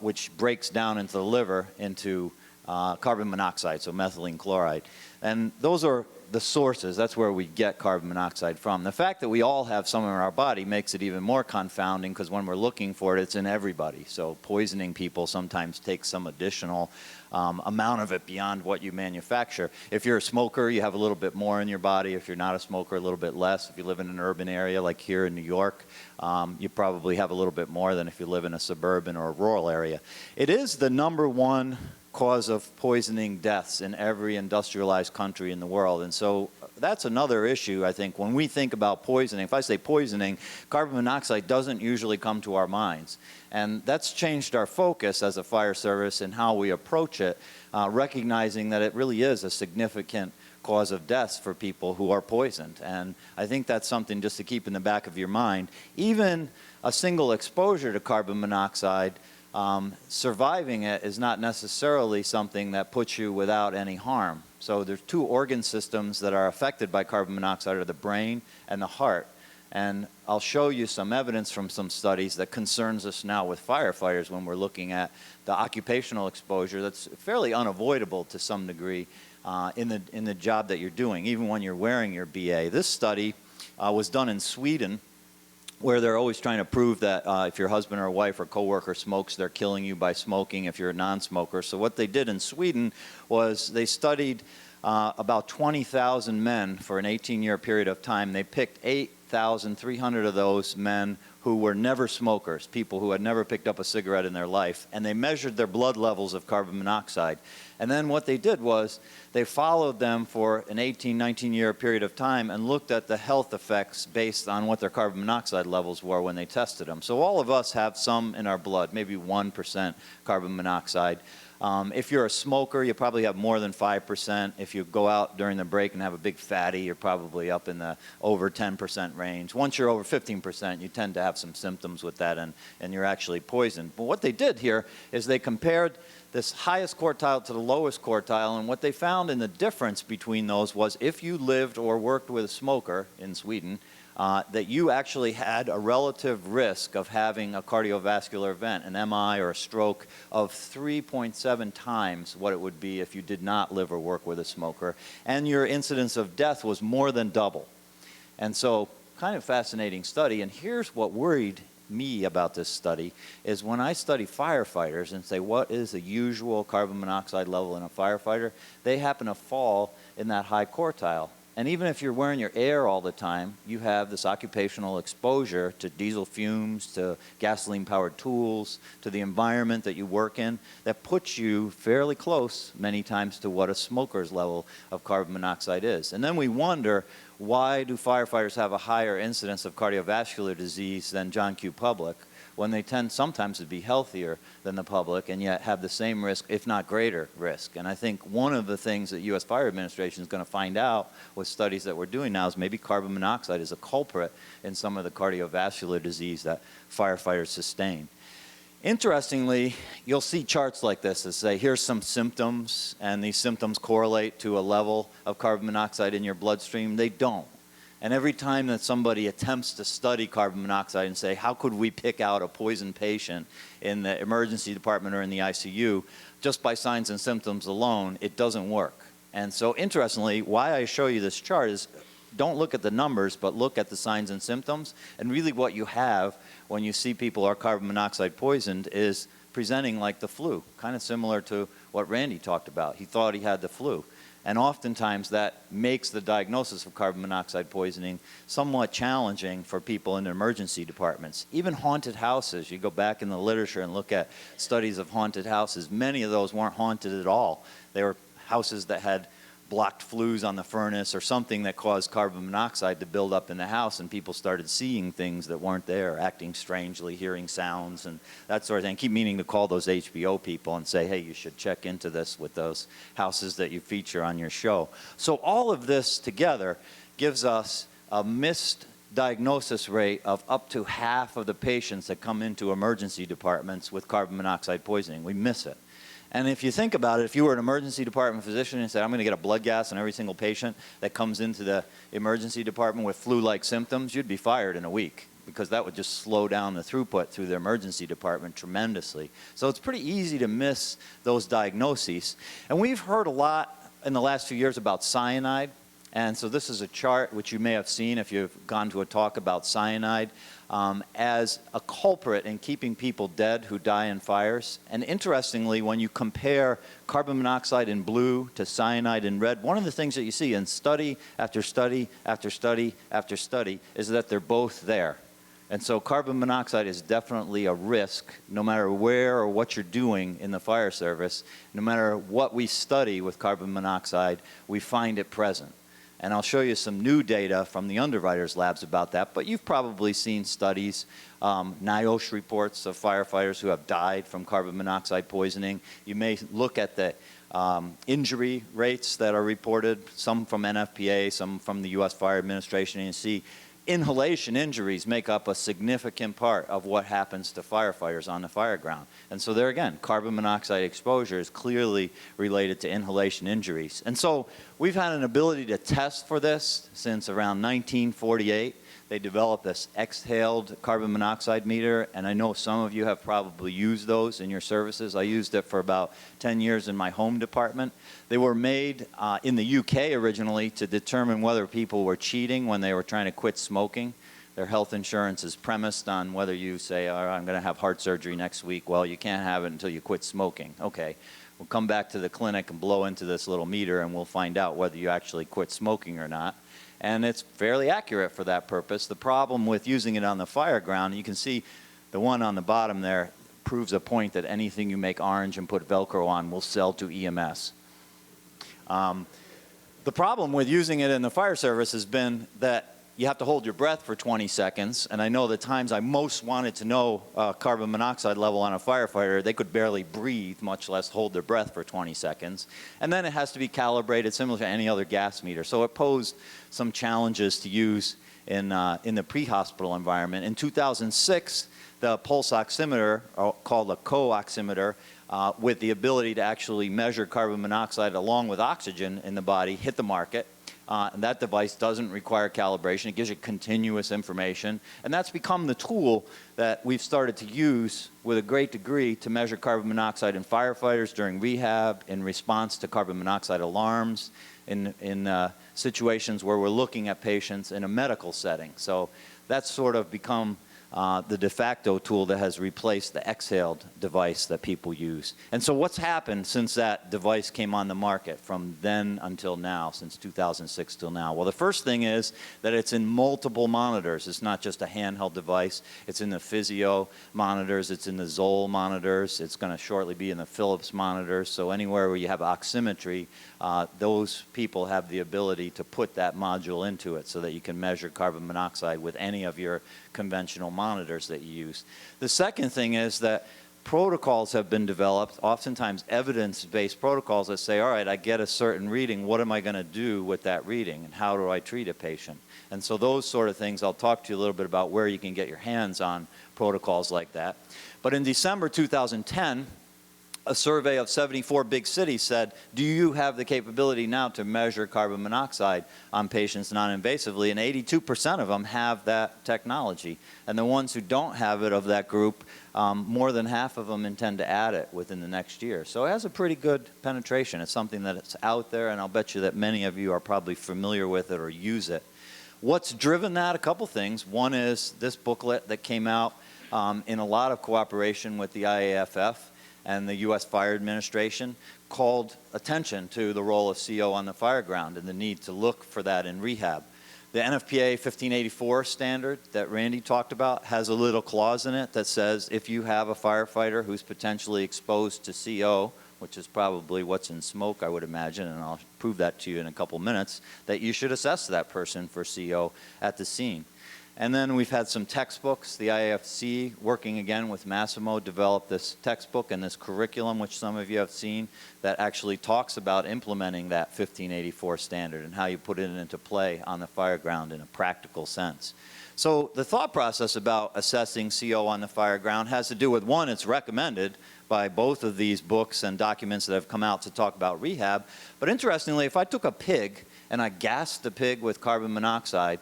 which breaks down into the liver into carbon monoxide, so methylene chloride. And those are the sources. That's where we get carbon monoxide from. The fact that we all have some in our body makes it even more confounding because when we're looking for it, it's in everybody. So poisoning people sometimes takes some additional amount of it beyond what you manufacture. If you're a smoker, you have a little bit more in your body. If you're not a smoker, a little bit less. If you live in an urban area like here in New York, you probably have a little bit more than if you live in a suburban or a rural area. It is the #1 cause of poisoning deaths in every industrialized country in the world. And so that's another issue, I think. When we think about poisoning, if I say poisoning, carbon monoxide doesn't usually come to our minds. And that's changed our focus as a fire service and how we approach it, recognizing that it really is a significant cause of deaths for people who are poisoned. And I think that's something just to keep in the back of your mind. Even a single exposure to carbon monoxide, surviving it is not necessarily something that puts you without any harm. So there's two organ systems that are affected by carbon monoxide, are the brain and the heart. And I'll show you some evidence from some studies that concerns us now with firefighters when we're looking at the occupational exposure that's fairly unavoidable to some degree in the job that you're doing, even when you're wearing your BA. This study was done in Sweden, where they're always trying to prove that if your husband or wife or coworker smokes, they're killing you by smoking if you're a non-smoker. So what they did in Sweden was they studied about 20,000 men for an 18-year period of time. They picked 8,300 of those men who were never smokers, people who had never picked up a cigarette in their life, and they measured their blood levels of carbon monoxide. And then what they did was they followed them for an 18, 19-year period of time and looked at the health effects based on what their carbon monoxide levels were when they tested them. So all of us have some in our blood, maybe 1% carbon monoxide. If you're a smoker, you probably have more than 5%. If you go out during the break and have a big fatty, you're probably up in the over 10% range. Once you're over 15%, you tend to have some symptoms with that, and you're actually poisoned. But what they did here is they compared this highest quartile to the lowest quartile, and what they found in the difference between those was if you lived or worked with a smoker in Sweden, that you actually had a relative risk of having a cardiovascular event, an MI or a stroke, of 3.7 times what it would be if you did not live or work with a smoker. And your incidence of death was more than double. And so, kind of fascinating study. And here's what worried me about this study, is when I study firefighters and say, what is the usual carbon monoxide level in a firefighter? They happen to fall in that high quartile. And even if you're wearing your air all the time, you have this occupational exposure to diesel fumes, to gasoline-powered tools, to the environment that you work in, that puts you fairly close many times to what a smoker's level of carbon monoxide is. And then we wonder, why do firefighters have a higher incidence of cardiovascular disease than John Q. Public, when they tend sometimes to be healthier than the public and yet have the same risk, if not greater risk? And I think one of the things that U.S. Fire Administration is going to find out with studies that we're doing now is maybe carbon monoxide is a culprit in some of the cardiovascular disease that firefighters sustain. Interestingly, you'll see charts like this that say, here's some symptoms, and these symptoms correlate to a level of carbon monoxide in your bloodstream. They don't. And every time that somebody attempts to study carbon monoxide and say, how could we pick out a poisoned patient in the emergency department or in the ICU, just by signs and symptoms alone, it doesn't work. And so interestingly, why I show you this chart is, don't look at the numbers, but look at the signs and symptoms. And really what you have when you see people are carbon monoxide poisoned is presenting like the flu, kind of similar to what Randy talked about. He thought he had the flu. And oftentimes that makes the diagnosis of carbon monoxide poisoning somewhat challenging for people in emergency departments. Even haunted houses, you go back in the literature and look at studies of haunted houses, many of those weren't haunted at all. They were houses that had blocked flues on the furnace or something that caused carbon monoxide to build up in the house, and people started seeing things that weren't there, acting strangely, hearing sounds and that sort of thing. I keep meaning to call those HBO people and say, hey, you should check into this with those houses that you feature on your show. So all of this together gives us a missed diagnosis rate of up to half of the patients that come into emergency departments with carbon monoxide poisoning. We miss it. And if you think about it, if you were an emergency department physician and said, I'm going to get a blood gas on every single patient that comes into the emergency department with flu-like symptoms, you'd be fired in a week, because that would just slow down the throughput through the emergency department tremendously. So it's pretty easy to miss those diagnoses. And we've heard a lot in the last few years about cyanide. And so this is a chart which you may have seen if you've gone to a talk about cyanide, as a culprit in keeping people dead who die in fires. And interestingly, when you compare carbon monoxide in blue to cyanide in red, one of the things that you see in study after study after study after study is that they're both there. And so carbon monoxide is definitely a risk, no matter where or what you're doing in the fire service. No matter what we study with carbon monoxide, we find it present. And I'll show you some new data from the underwriters' labs about that, but you've probably seen studies, NIOSH reports of firefighters who have died from carbon monoxide poisoning. You may look at the injury rates that are reported, some from NFPA, some from the U.S. Fire Administration, and you see inhalation injuries make up a significant part of what happens to firefighters on the fire ground. And so there again, carbon monoxide exposure is clearly related to inhalation injuries. And so we've had an ability to test for this since around 1948. they developed this exhaled carbon monoxide meter, and I know some of you have probably used those in your services. I used it for about 10 years in my home department. They were made in the UK originally to determine whether people were cheating when they were trying to quit smoking. Their health insurance is premised on whether you say, "All right, I'm going to have heart surgery next week." Well, you can't have it until you quit smoking. Okay, we'll come back to the clinic and blow into this little meter, and we'll find out whether you actually quit smoking or not. And it's fairly accurate for that purpose. The problem with using it on the fire ground, you can see the one on the bottom there proves a point that anything you make orange and put Velcro on will sell to EMS. The problem with using it in the fire service has been that you have to hold your breath for 20 seconds, and I know the times I most wanted to know carbon monoxide level on a firefighter, they could barely breathe, much less hold their breath for 20 seconds. And then it has to be calibrated similar to any other gas meter. So it posed some challenges to use in the pre-hospital environment. In 2006, the pulse oximeter, called a co-oximeter, with the ability to actually measure carbon monoxide along with oxygen in the body, hit the market. And that device doesn't require calibration. It gives you continuous information. And that's become the tool that we've started to use with a great degree to measure carbon monoxide in firefighters during rehab, in response to carbon monoxide alarms, in situations where we're looking at patients in a medical setting. So that's sort of become the de facto tool that has replaced the exhaled device that people use. And so what's happened since that device came on the market from then until now, since 2006 till now? Well, the first thing is that it's in multiple monitors. It's not just a handheld device. It's in the Physio monitors. It's in the Zoll monitors. It's going to shortly be in the Philips monitors. So anywhere where you have oximetry, those people have the ability to put that module into it so that you can measure carbon monoxide with any of your conventional monitors that you use. The second thing is that protocols have been developed, oftentimes evidence-based protocols that say, all right, I get a certain reading, what am I going to do with that reading, and how do I treat a patient? And so those sort of things, I'll talk to you a little bit about where you can get your hands on protocols like that. But in December 2010, a survey of 74 big cities said, do you have the capability now to measure carbon monoxide on patients non-invasively? And 82% of them have that technology. And the ones who don't have it of that group, more than half of them intend to add it within the next year. So it has a pretty good penetration. It's something that it's out there, and I'll bet you that many of you are probably familiar with it or use it. What's driven that? A couple things. One is this booklet that came out in a lot of cooperation with the IAFF and the U.S. Fire Administration, called attention to the role of CO on the fire ground and the need to look for that in rehab. The NFPA 1584 standard that Randy talked about has a little clause in it that says if you have a firefighter who's potentially exposed to CO, which is probably what's in smoke, I would imagine, and I'll prove that to you in a couple minutes, that you should assess that person for CO at the scene. And then we've had some textbooks. The IAFC, working again with Massimo, developed this textbook and this curriculum, which some of you have seen, that actually talks about implementing that 1584 standard and how you put it into play on the fire ground in a practical sense. So the thought process about assessing CO on the fire ground has to do with, one, it's recommended by both of these books and documents that have come out to talk about rehab. But interestingly, if I took a pig and I gassed the pig with carbon monoxide,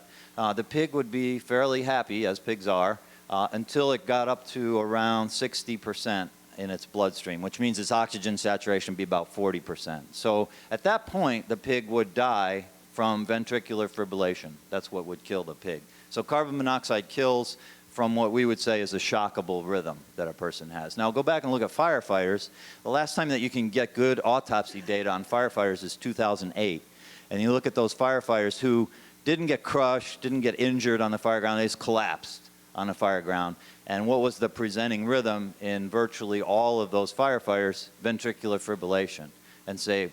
the pig would be fairly happy, as pigs are, until it got up to around 60% in its bloodstream, which means its oxygen saturation would be about 40%. So at that point, the pig would die from ventricular fibrillation. That's what would kill the pig. So carbon monoxide kills from what we would say is a shockable rhythm that a person has. Now go back and look at firefighters. The last time that you can get good autopsy data on firefighters is 2008. And you look at those firefighters who didn't get crushed, didn't get injured on the fire ground, they just collapsed on the fire ground. And what was the presenting rhythm in virtually all of those firefighters? Ventricular fibrillation. And say,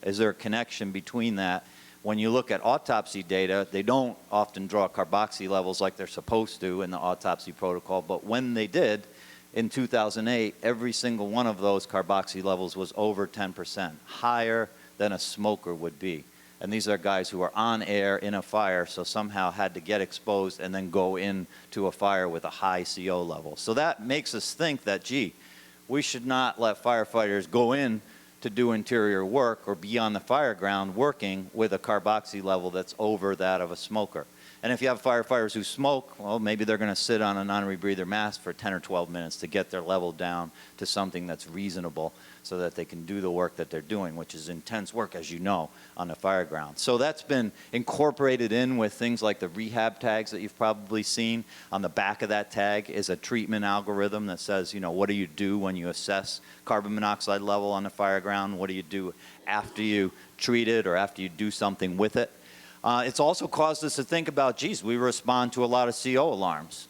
is there a connection between that? When you look at autopsy data, they don't often draw carboxy levels like they're supposed to in the autopsy protocol, but when they did, in 2008, every single one of those carboxy levels was over 10%, higher than a smoker would be. And these are guys who are on air in a fire, so somehow had to get exposed and then go into a fire with a high CO level. So that makes us think that, gee, we should not let firefighters go in to do interior work or be on the fire ground working with a carboxy level that's over that of a smoker. And if you have firefighters who smoke, well, maybe they're going to sit on a non-rebreather mask for 10 or 12 minutes to get their level down to something that's reasonable so that they can do the work that they're doing, which is intense work, as you know, on the fire ground. So that's been incorporated in with things like the rehab tags that you've probably seen. On the back of that tag is a treatment algorithm that says, you know, what do you do when you assess carbon monoxide level on the fire ground? What do you do after you treat it or after you do something with it? It's also caused us to think about, geez, we respond to a lot of CO alarms,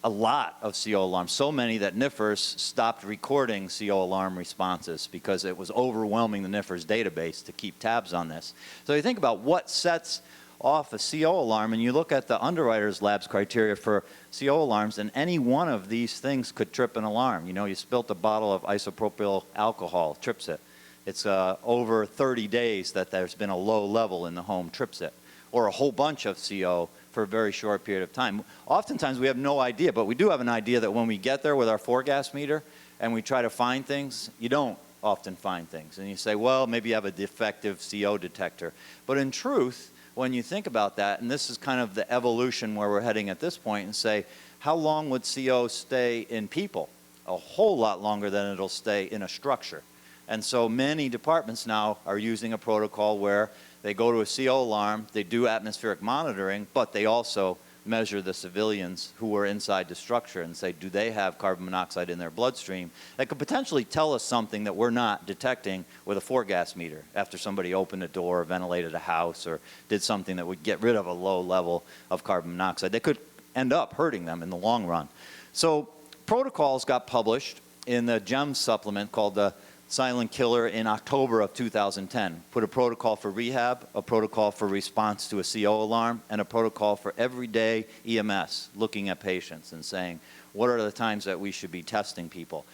so many that NIFRS stopped recording CO alarm responses because it was overwhelming the NIFRS database to keep tabs on this. So you think about what sets off a CO alarm, and you look at the underwriter's labs criteria for CO alarms, and any one of these things could trip an alarm. You know, you spilt a bottle of isopropyl alcohol, trips it. It's over 30 days that there's been a low level in the home, trips it. Or a whole bunch of CO for a very short period of time. Oftentimes we have no idea, but we do have an idea that when we get there with our 4-gas meter and we try to find things, you don't often find things. And you say, well, maybe you have a defective CO detector. But in truth, when you think about that, and this is kind of the evolution where we're heading at this point, and say, how long would CO stay in people? A whole lot longer than it'll stay in a structure. And so many departments now are using a protocol where they go to a CO alarm, they do atmospheric monitoring, but they also measure the civilians who were inside the structure and say, do they have carbon monoxide in their bloodstream? That could potentially tell us something that we're not detecting with a 4-gas meter after somebody opened a door, or ventilated a house, or did something that would get rid of a low level of carbon monoxide. That could end up hurting them in the long run. So protocols got published in the GEMS supplement called the Silent Killer in October of 2010. Put a protocol for rehab, a protocol for response to a CO alarm, and a protocol for everyday EMS, looking at patients and saying, what are the times that we should be testing people?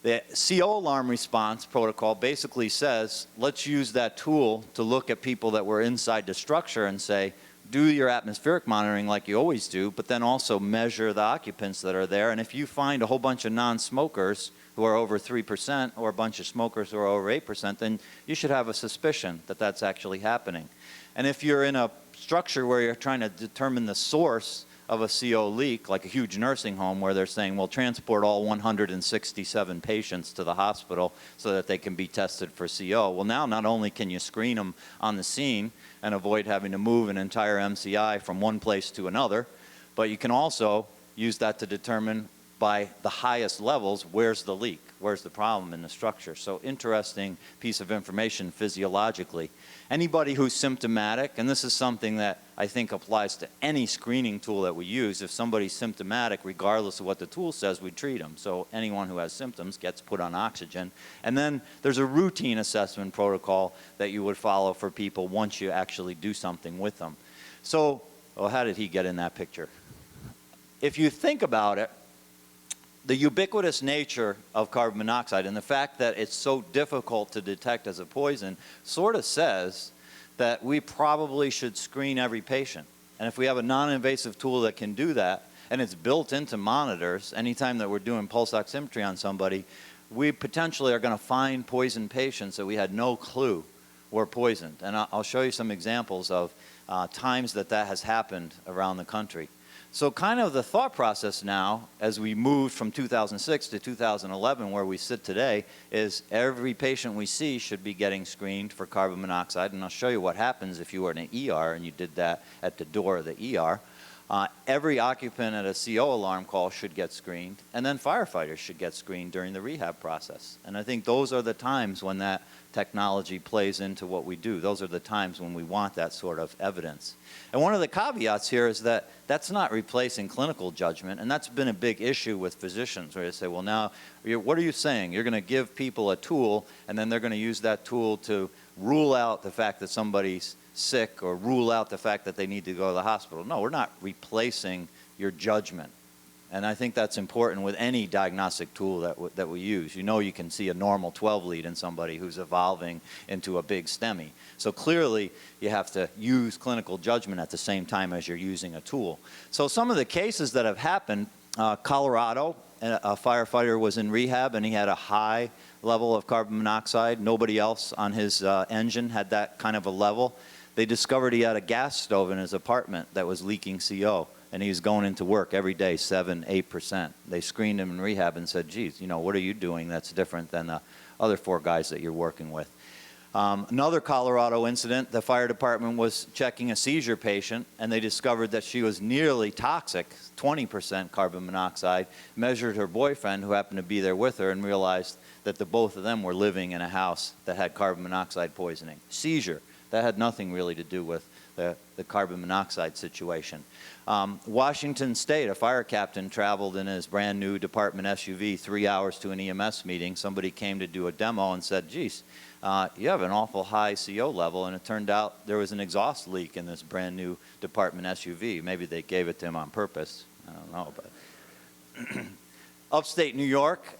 The CO alarm response protocol basically says, let's use that tool to look at people that were inside the structure and say, do your atmospheric monitoring like you always do, but then also measure the occupants that are there. And if you find a whole bunch of non-smokers who are over 3% or a bunch of smokers who are over 8%, then you should have a suspicion that that's actually happening. And if you're in a structure where you're trying to determine the source of a CO leak, like a huge nursing home where they're saying, well, transport all 167 patients to the hospital so that they can be tested for CO. Well, now not only can you screen them on the scene and avoid having to move an entire MCI from one place to another, but you can also use that to determine by the highest levels, where's the leak? Where's the problem in the structure? So interesting piece of information physiologically. Anybody who's symptomatic, and this is something that I think applies to any screening tool that we use, if somebody's symptomatic, regardless of what the tool says, we treat them. So anyone who has symptoms gets put on oxygen. And then there's a routine assessment protocol that you would follow for people once you actually do something with them. So, well, how did he get in that picture? If you think about it, the ubiquitous nature of carbon monoxide and the fact that it's so difficult to detect as a poison sort of says that we probably should screen every patient. And if we have a non-invasive tool that can do that, and it's built into monitors, anytime that we're doing pulse oximetry on somebody, we potentially are going to find poisoned patients that we had no clue were poisoned. And I'll show you some examples of times that that has happened around the country. So kind of the thought process now, as we moved from 2006 to 2011, where we sit today, is every patient we see should be getting screened for carbon monoxide. And I'll show you what happens if you were in an ER and you did that at the door of the ER. Every occupant at a CO alarm call should get screened, and then firefighters should get screened during the rehab process. And I think those are the times when that technology plays into what we do. Those are the times when we want that sort of evidence. And one of the caveats here is that that's not replacing clinical judgment, and that's been a big issue with physicians, where they say, well, now, what are you saying? You're going to give people a tool, and then they're going to use that tool to rule out the fact that somebody's sick or rule out the fact that they need to go to the hospital. No, we're not replacing your judgment. And I think that's important with any diagnostic tool that we use. You know, you can see a normal 12 lead in somebody who's evolving into a big STEMI. So clearly you have to use clinical judgment at the same time as you're using a tool. So some of the cases that have happened, Colorado, a firefighter was in rehab and he had a high level of carbon monoxide. Nobody else on his engine had that kind of a level. They discovered he had a gas stove in his apartment that was leaking CO. and he was going into work every day, 7, 8%. They screened him in rehab and said, geez, you know, what are you doing that's different than the other 4 guys that you're working with? Another Colorado incident, the fire department was checking a seizure patient, and they discovered that she was nearly toxic, 20% carbon monoxide, measured her boyfriend, who happened to be there with her, and realized that the both of them were living in a house that had carbon monoxide poisoning. Seizure, that had nothing really to do with the carbon monoxide situation. Washington State, a fire captain traveled in his brand new department SUV 3 hours to an EMS meeting. Somebody came to do a demo and said, geez, you have an awful high CO level, and it turned out there was an exhaust leak in this brand new department SUV. Maybe they gave it to him on purpose. I don't know. But upstate New York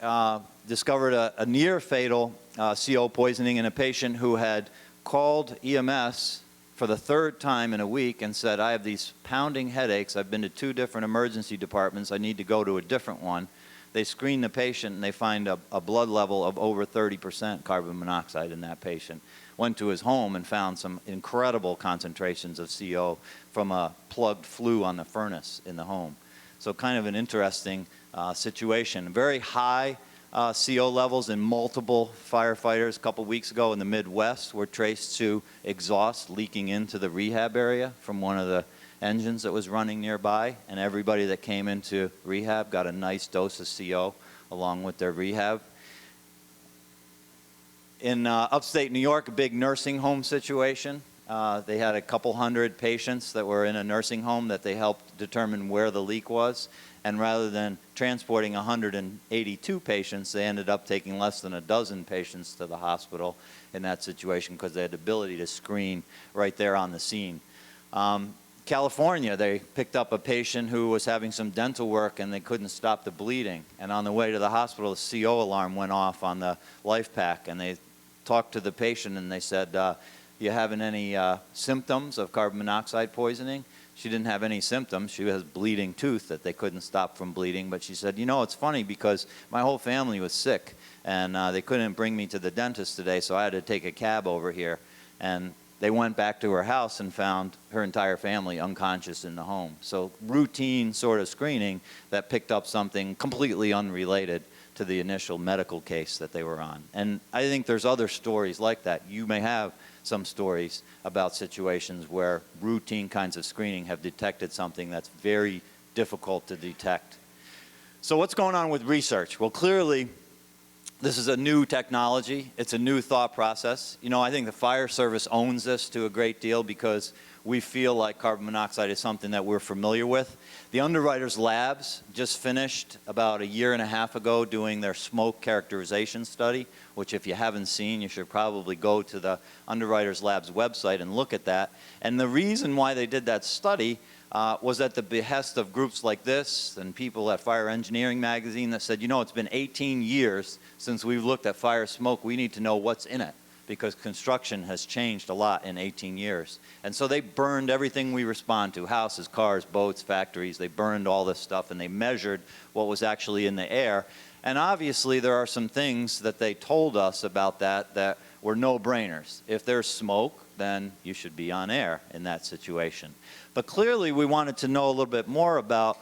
discovered a near fatal CO poisoning in a patient who had called EMS for the 3rd time in a week and said, I have these pounding headaches. I've been to 2 different emergency departments. I need to go to a different one. They screen the patient, and they find a blood level of over 30% carbon monoxide in that patient. Went to his home and found some incredible concentrations of CO from a plugged flue on the furnace in the home. So kind of an interesting situation. Very high CO levels in multiple firefighters a couple weeks ago in the Midwest were traced to exhaust leaking into the rehab area from one of the engines that was running nearby, and everybody that came into rehab got a nice dose of CO along with their rehab. In upstate New York, a big nursing home situation. They had a couple hundred patients that were in a nursing home that they helped determine where the leak was, and rather than transporting 182 patients, they ended up taking less than a dozen patients to the hospital in that situation because they had the ability to screen right there on the scene. California, they picked up a patient who was having some dental work and they couldn't stop the bleeding. And on the way to the hospital, the CO alarm went off on the life pack, and they talked to the patient and they said, you having any symptoms of carbon monoxide poisoning? She didn't have any symptoms. She has bleeding tooth that they couldn't stop from bleeding. But she said, you know, it's funny because my whole family was sick and they couldn't bring me to the dentist today, so I had to take a cab over here. And they went back to her house and found her entire family unconscious in the home. So routine sort of screening that picked up something completely unrelated to the initial medical case that they were on. And I think there's other stories like that. You may have some stories about situations where routine kinds of screening have detected something that's very difficult to detect. So what's going on with research? Well, clearly, this is a new technology. It's a new thought process. You know, I think the fire service owns this to a great deal because we feel like carbon monoxide is something that we're familiar with. The Underwriters Labs just finished about 1.5 years ago doing their smoke characterization study, which if you haven't seen, you should probably go to the Underwriters Labs website and look at that. And the reason why they did that study was at the behest of groups like this and people at Fire Engineering Magazine that said, you know, it's been 18 years since we've looked at fire smoke. We need to know what's in it because construction has changed a lot in 18 years. And so they burned everything we respond to, houses, cars, boats, factories. They burned all this stuff and they measured what was actually in the air. And obviously there are some things that they told us about that were no-brainers. If there's smoke, then you should be on air in that situation. But clearly we wanted to know a little bit more about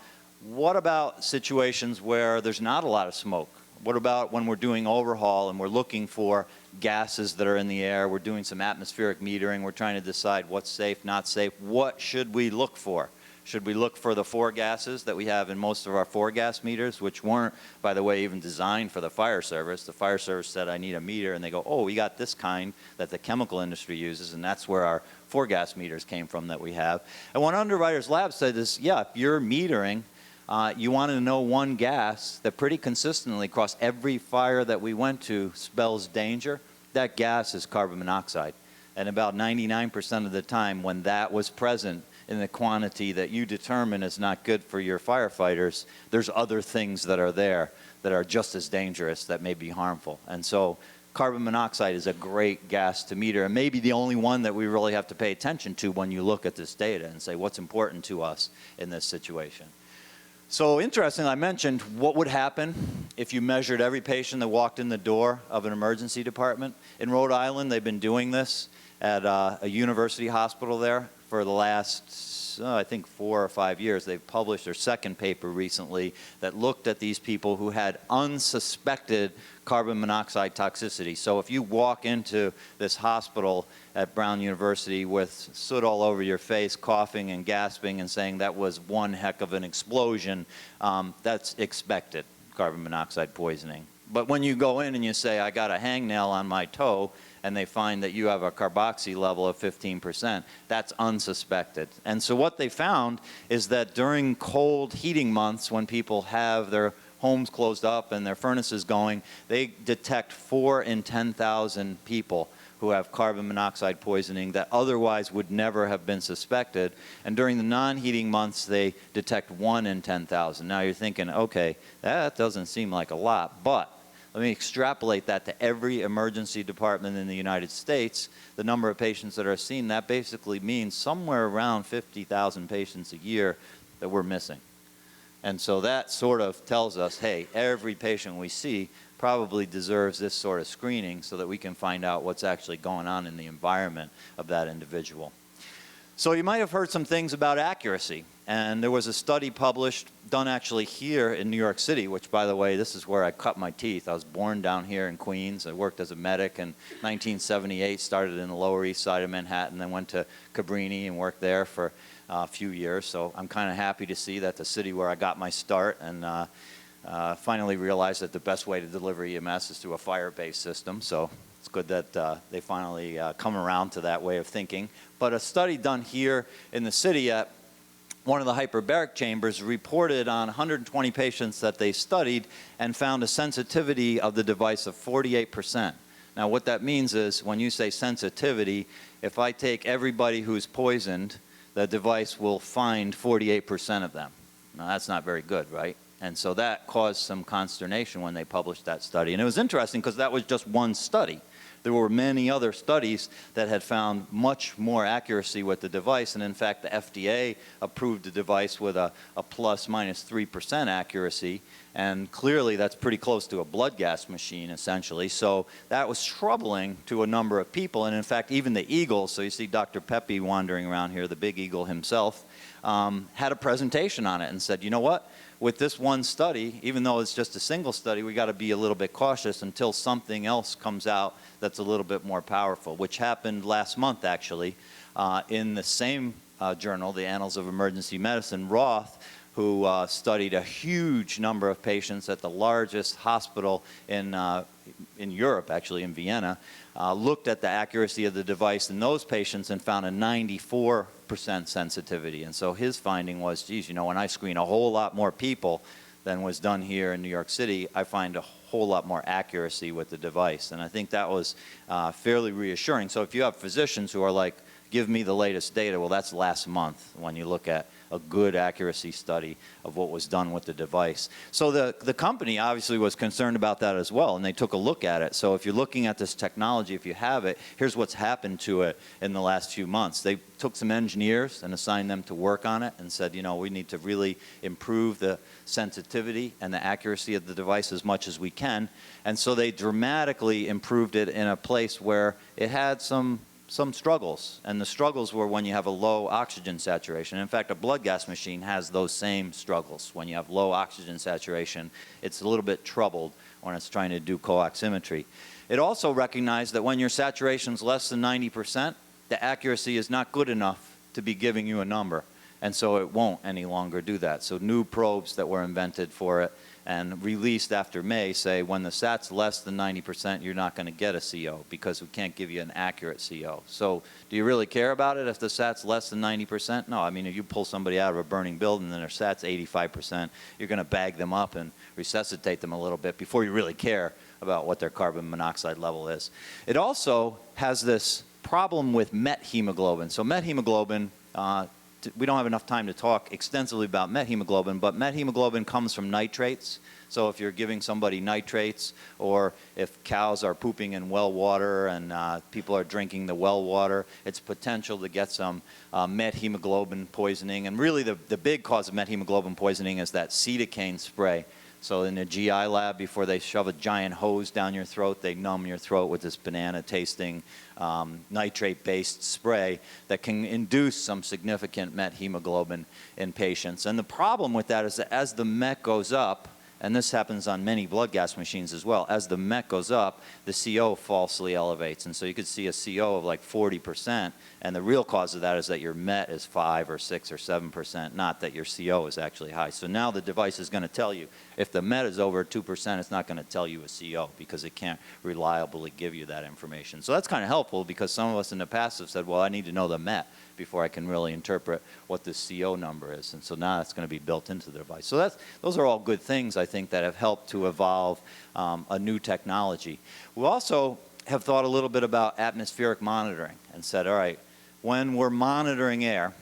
what about situations where there's not a lot of smoke? What about when we're doing overhaul and we're looking for gases that are in the air? We're doing some atmospheric metering. We're trying to decide what's safe, not safe. What should we look for? Should we look for the 4 gases that we have in most of our 4-gas meters, which weren't, by the way, even designed for the fire service? The fire service said, I need a meter, and they go, oh, we got this kind that the chemical industry uses, and that's where our 4-gas meters came from that we have. And what Underwriters Lab said is, yeah, if you're metering, you want to know one gas that pretty consistently across every fire that we went to spells danger. That gas is carbon monoxide. And about 99% of the time when that was present in the quantity that you determine is not good for your firefighters, there's other things that are there that are just as dangerous that may be harmful. And so carbon monoxide is a great gas to meter, and maybe the only one that we really have to pay attention to when you look at this data and say what's important to us in this situation. So interestingly, I mentioned what would happen if you measured every patient that walked in the door of an emergency department. In Rhode Island, they've been doing this at a university hospital there for the last last, I think, 4 or 5 years, they've published their second paper recently that looked at these people who had unsuspected carbon monoxide toxicity. So if you walk into this hospital at Brown University with soot all over your face, coughing and gasping and saying that was one heck of an explosion, that's expected, carbon monoxide poisoning. But when you go in and you say, I got a hangnail on my toe, and they find that you have a carboxy level of 15%, that's unsuspected. And so what they found is that during cold heating months, when people have their homes closed up and their furnaces going, they detect 4 in 10,000 people who have carbon monoxide poisoning that otherwise would never have been suspected. And during the non-heating months, they detect 1 in 10,000. Now you're thinking, okay, that doesn't seem like a lot, but let me extrapolate that to every emergency department in the United States. The number of patients that are seen, that basically means somewhere around 50,000 patients a year that we're missing. And so that sort of tells us, hey, every patient we see probably deserves this sort of screening so that we can find out what's actually going on in the environment of that individual. So you might have heard some things about accuracy. And there was a study published, done actually here in New York City, which, by the way, this is where I cut my teeth. I was born down here in Queens. I worked as a medic in 1978, started in the Lower East Side of Manhattan, then went to Cabrini and worked there for a few years. So I'm kind of happy to see that the city where I got my start, and finally realized that the best way to deliver EMS is through a fire-based system. So it's good that they finally come around to that way of thinking. But a study done here in the city at one of the hyperbaric chambers reported on 120 patients that they studied and found a sensitivity of the device of 48%. Now what that means is when you say sensitivity, if I take everybody who's poisoned, the device will find 48% of them. Now that's not very good, right? And so that caused some consternation when they published that study. And it was interesting because that was just one study. There were many other studies that had found much more accuracy with the device, and in fact the FDA approved the device with a plus minus 3% accuracy, and clearly that's pretty close to a blood gas machine essentially. So that was troubling to a number of people, and in fact even the Eagle, so you see Dr. Pepe wandering around here, the big Eagle himself, had a presentation on it and said, you know what? With this one study, even though it's just a single study, we got to be a little bit cautious until something else comes out that's a little bit more powerful, which happened last month actually in the same journal, the Annals of Emergency Medicine. Roth, who studied a huge number of patients at the largest hospital in Europe, actually in Vienna, looked at the accuracy of the device in those patients and found a 94% sensitivity. And so his finding was, geez, you know, when I screen a whole lot more people than was done here in New York City, I find a whole lot more accuracy with the device. And I think that was fairly reassuring. So if you have physicians who are like, give me the latest data, well, that's last month when you look at a good accuracy study of what was done with the device. So the company obviously was concerned about that as well, and they took a look at it. So if you're looking at this technology, if you have it, here's what's happened to it in the last few months. They took some engineers and assigned them to work on it and said, you know, we need to really improve the sensitivity and the accuracy of the device as much as we can. And so they dramatically improved it in a place where it had some struggles, and the struggles were when you have a low oxygen saturation. In fact, a blood gas machine has those same struggles. When you have low oxygen saturation, it's a little bit troubled when it's trying to do co-oximetry. It also recognized that when your saturation is less than 90%, the accuracy is not good enough to be giving you a number, and so it won't any longer do that. So new probes that were invented for it and released after May say when the SAT's less than 90%, you're not going to get a CO because we can't give you an accurate CO. So do you really care about it if the SAT's less than 90%? No, I mean, if you pull somebody out of a burning building and their SAT's 85%, you're going to bag them up and resuscitate them a little bit before you really care about what their carbon monoxide level is. It also has this problem with methemoglobin. So methemoglobin, we don't have enough time to talk extensively about methemoglobin, but methemoglobin comes from nitrates. So if you're giving somebody nitrates, or if cows are pooping in well water and people are drinking the well water, it's potential to get some methemoglobin poisoning. And really the big cause of methemoglobin poisoning is that cetacane spray. So in the GI lab, before they shove a giant hose down your throat, they numb your throat with this banana-tasting nitrate-based spray that can induce some significant met hemoglobin in patients. And the problem with that is that as the MET goes up, and this happens on many blood gas machines as well, as the MET goes up, the CO falsely elevates. And so you could see a CO of like 40%, and the real cause of that is that your MET is 5 or 6 or 7%, not that your CO is actually high. So now the device is going to tell you, if the MET is over 2%, it's not going to tell you a CO because it can't reliably give you that information. So that's kind of helpful because some of us in the past have said, well, I need to know the MET before I can really interpret what the CO number is. And so now it's going to be built into the device. So those are all good things, I think, that have helped to evolve a new technology. We also have thought a little bit about atmospheric monitoring and said, all right, when we're monitoring air,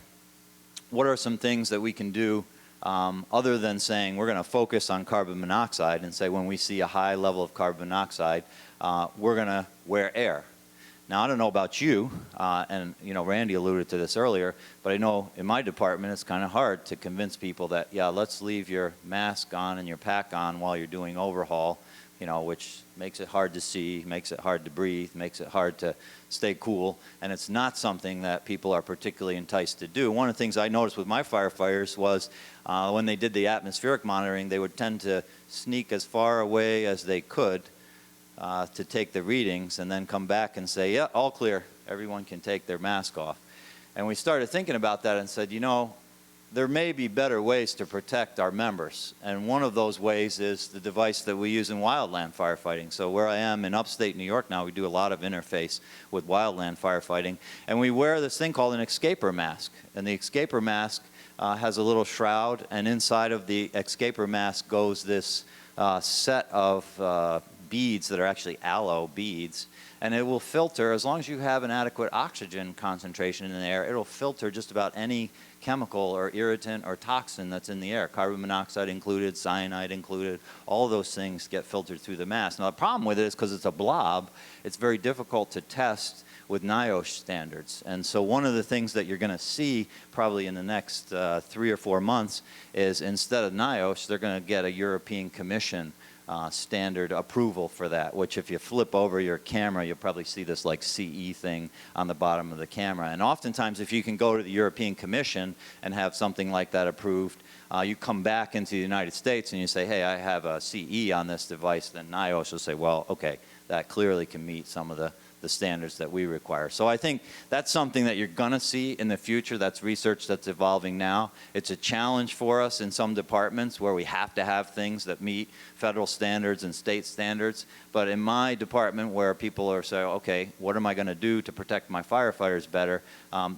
what are some things that we can do other than saying we're going to focus on carbon monoxide and say when we see a high level of carbon monoxide, we're going to wear air. Now, I don't know about you, and Randy alluded to this earlier, but I know in my department it's kind of hard to convince people that, yeah, let's leave your mask on and your pack on while you're doing overhaul, which makes it hard to see, makes it hard to breathe, makes it hard to stay cool, and it's not something that people are particularly enticed to do. One of the things I noticed with my firefighters was when they did the atmospheric monitoring, they would tend to sneak as far away as they could to take the readings and then come back and say, yeah, all clear, everyone can take their mask off. And we started thinking about that and said, there may be better ways to protect our members. And one of those ways is the device that we use in wildland firefighting. So where I am in upstate New York now, we do a lot of interface with wildland firefighting. And we wear this thing called an escaper mask. And the escaper mask has a little shroud, and inside of the escaper mask goes this set of beads that are actually aloe beads, and it will filter, as long as you have an adequate oxygen concentration in the air, it'll filter just about any chemical or irritant or toxin that's in the air, carbon monoxide included, cyanide included, all those things get filtered through the mask. Now the problem with it is because it's a blob, it's very difficult to test with NIOSH standards. And so one of the things that you're going to see probably in the next 3 or 4 months is instead of NIOSH, they're going to get a European Commission standard approval for that, which if you flip over your camera, you'll probably see this like CE thing on the bottom of the camera. And oftentimes, if you can go to the European Commission and have something like that approved, you come back into the United States and you say, hey, I have a CE on this device, then NIOSH will say, well, okay, that clearly can meet some of the standards that we require. So I think that's something that you're going to see in the future. That's research that's evolving now. It's a challenge for us in some departments where we have to have things that meet federal standards and state standards. But in my department where people are saying, okay, what am I going to do to protect my firefighters better?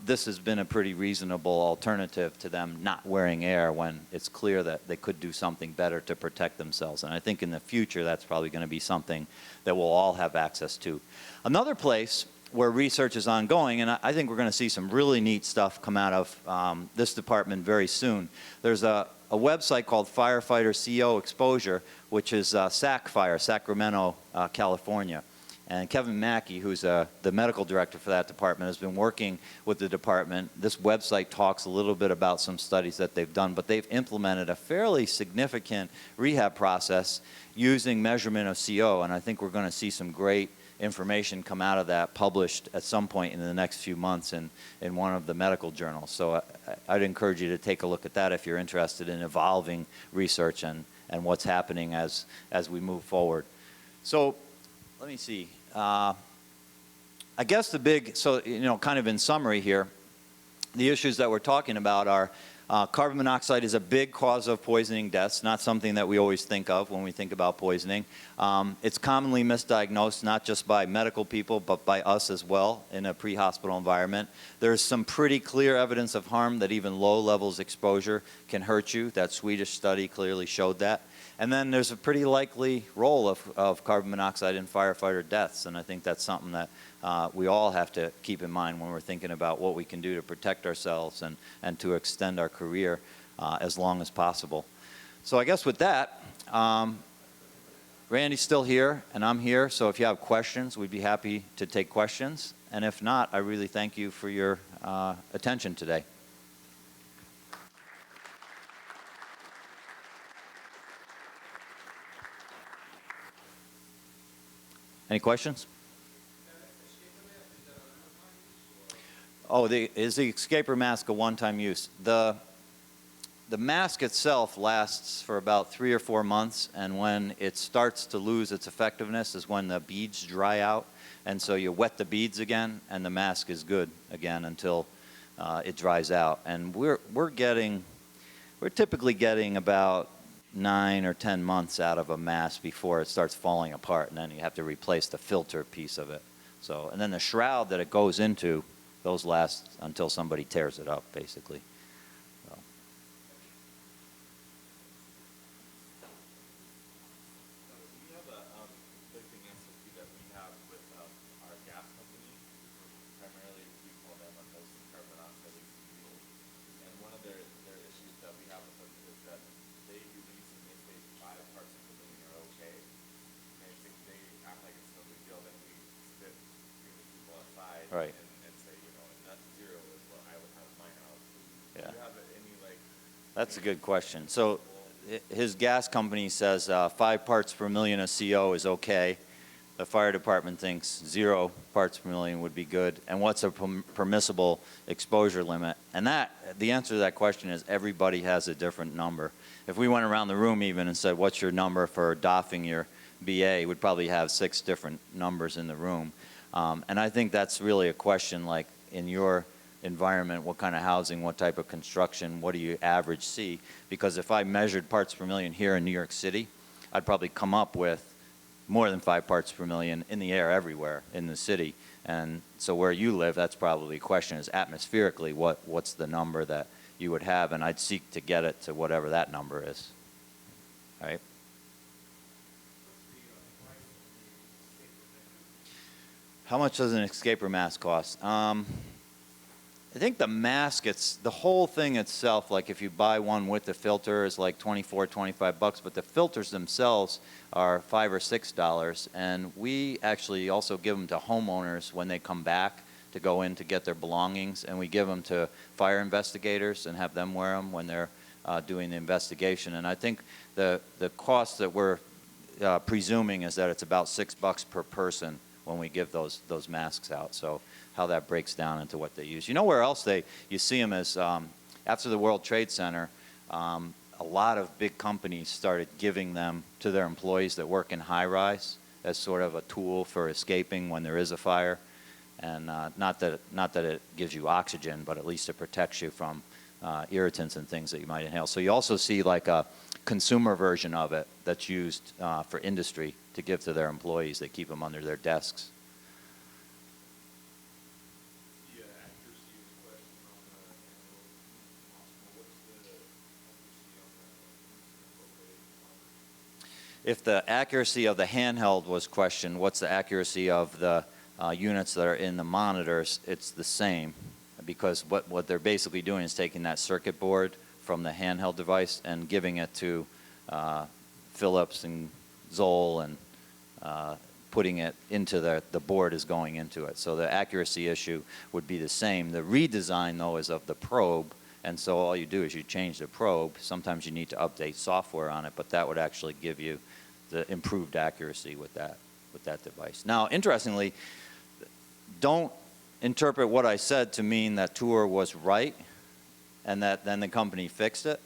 This has been a pretty reasonable alternative to them not wearing air when it's clear that they could do something better to protect themselves. And I think in the future that's probably going to be something that we'll all have access to. Another place where research is ongoing, and I think we're going to see some really neat stuff come out of this department very soon. There's a website called Firefighter CO Exposure, which is SACFire, Sacramento, California. And Kevin Mackey, who's the medical director for that department, has been working with the department. This website talks a little bit about some studies that they've done, but they've implemented a fairly significant rehab process using measurement of CO, and I think we're going to see some great information come out of that published at some point in the next few months in one of the medical journals. So I'd encourage you to take a look at that if you're interested in evolving research and what's happening as we move forward. So let me see. I guess the big, so kind of in summary here, the issues that we're talking about are carbon monoxide is a big cause of poisoning deaths, not something that we always think of when we think about poisoning. It's commonly misdiagnosed not just by medical people, but by us as well in a pre-hospital environment. There's some pretty clear evidence of harm that even low levels exposure can hurt you. That Swedish study clearly showed that. And then there's a pretty likely role of carbon monoxide in firefighter deaths, and I think that's something that we all have to keep in mind when we're thinking about what we can do to protect ourselves and to extend our career as long as possible. So I guess with that, Randy's still here and I'm here, so if you have questions, we'd be happy to take questions. And if not, I really thank you for your attention today. Any questions? Oh, is the escaper mask a one-time use? The mask itself lasts for about 3 or 4 months, and when it starts to lose its effectiveness is when the beads dry out, and so you wet the beads again, and the mask is good again until it dries out. And we're typically getting about 9 or 10 months out of a mask before it starts falling apart, and then you have to replace the filter piece of it. So, and then the shroud that it goes into, those last until somebody tears it up, basically. So. We have a Briefing SOP that we have with our gas company. Primarily, we call them a host carbon monoxide fuel. And one of their issues that we have with them is that they do these and they say 5 parts per million are okay. And I think they act like it's no big deal. Then we spit bring the people outside. Right. And say, you know, net zero is what I would have in my house. Yeah. Do you have any, like... That's a good question. So his gas company says 5 parts per million of CO is okay. The fire department thinks 0 parts per million would be good. And what's a permissible exposure limit? And the answer to that question is everybody has a different number. If we went around the room even and said, what's your number for doffing your BA, we'd probably have 6 different numbers in the room. And I think that's really a question like in your environment, what kind of housing, what type of construction, what do you average see? Because if I measured parts per million here in New York City, I'd probably come up with more than 5 parts per million in the air everywhere in the city. And so where you live, that's probably a question is atmospherically, what's the number that you would have? And I'd seek to get it to whatever that number is, all right? How much does an escaper mask cost? I think the mask, the whole thing itself, like if you buy one with the filter is like $24, $25, but the filters themselves are $5 or $6. And we actually also give them to homeowners when they come back to go in to get their belongings. And we give them to fire investigators and have them wear them when they're doing the investigation. And I think the cost that we're presuming is that it's about $6 per person when we give those masks out. So how that breaks down into what they use. You know where else you see them is after the World Trade Center, a lot of big companies started giving them to their employees that work in high-rise as sort of a tool for escaping when there is a fire. And not that it gives you oxygen, but at least it protects you from irritants and things that you might inhale. So you also see like a consumer version of it that's used for industry to give to their employees. They keep them under their desks. If the accuracy of the handheld was questioned, what's the accuracy of the units that are in the monitors? It's the same, because what they're basically doing is taking that circuit board from the handheld device and giving it to Philips and Zoll and putting it into the board is going into it. So the accuracy issue would be the same. The redesign, though, is of the probe, and so all you do is you change the probe. Sometimes you need to update software on it, but that would actually give you the improved accuracy with that device. Now, interestingly, don't interpret what I said to mean that Tour was right and that then the company fixed it.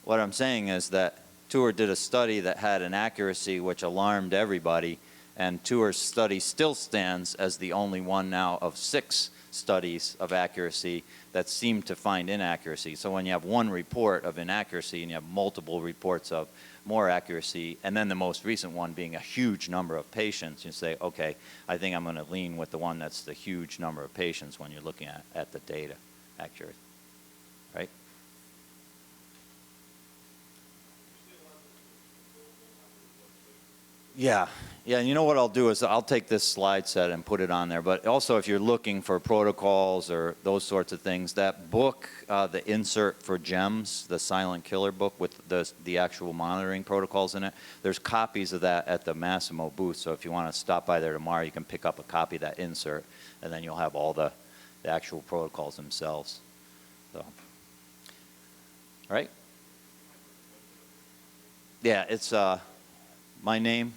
What I'm saying is that Tour did a study that had an accuracy which alarmed everybody, and Tour's study still stands as the only one now of 6 studies of accuracy that seem to find inaccuracy. So when you have one report of inaccuracy and you have multiple reports of more accuracy, and then the most recent one being a huge number of patients, you say, okay, I think I'm going to lean with the one that's the huge number of patients when you're looking at the data accurate, right? Yeah, and you know what I'll do is I'll take this slide set and put it on there, but also if you're looking for protocols or those sorts of things, that book, the insert for GEMS, the silent killer book with the actual monitoring protocols in it, there's copies of that at the Massimo booth, so if you want to stop by there tomorrow, you can pick up a copy of that insert, and then you'll have all the actual protocols themselves. So, all right? Yeah, it's my name.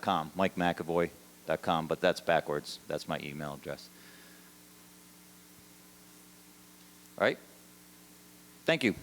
.com, Mike McAvoy, gmail.com, but that's backwards. That's my email address. All right? Thank you.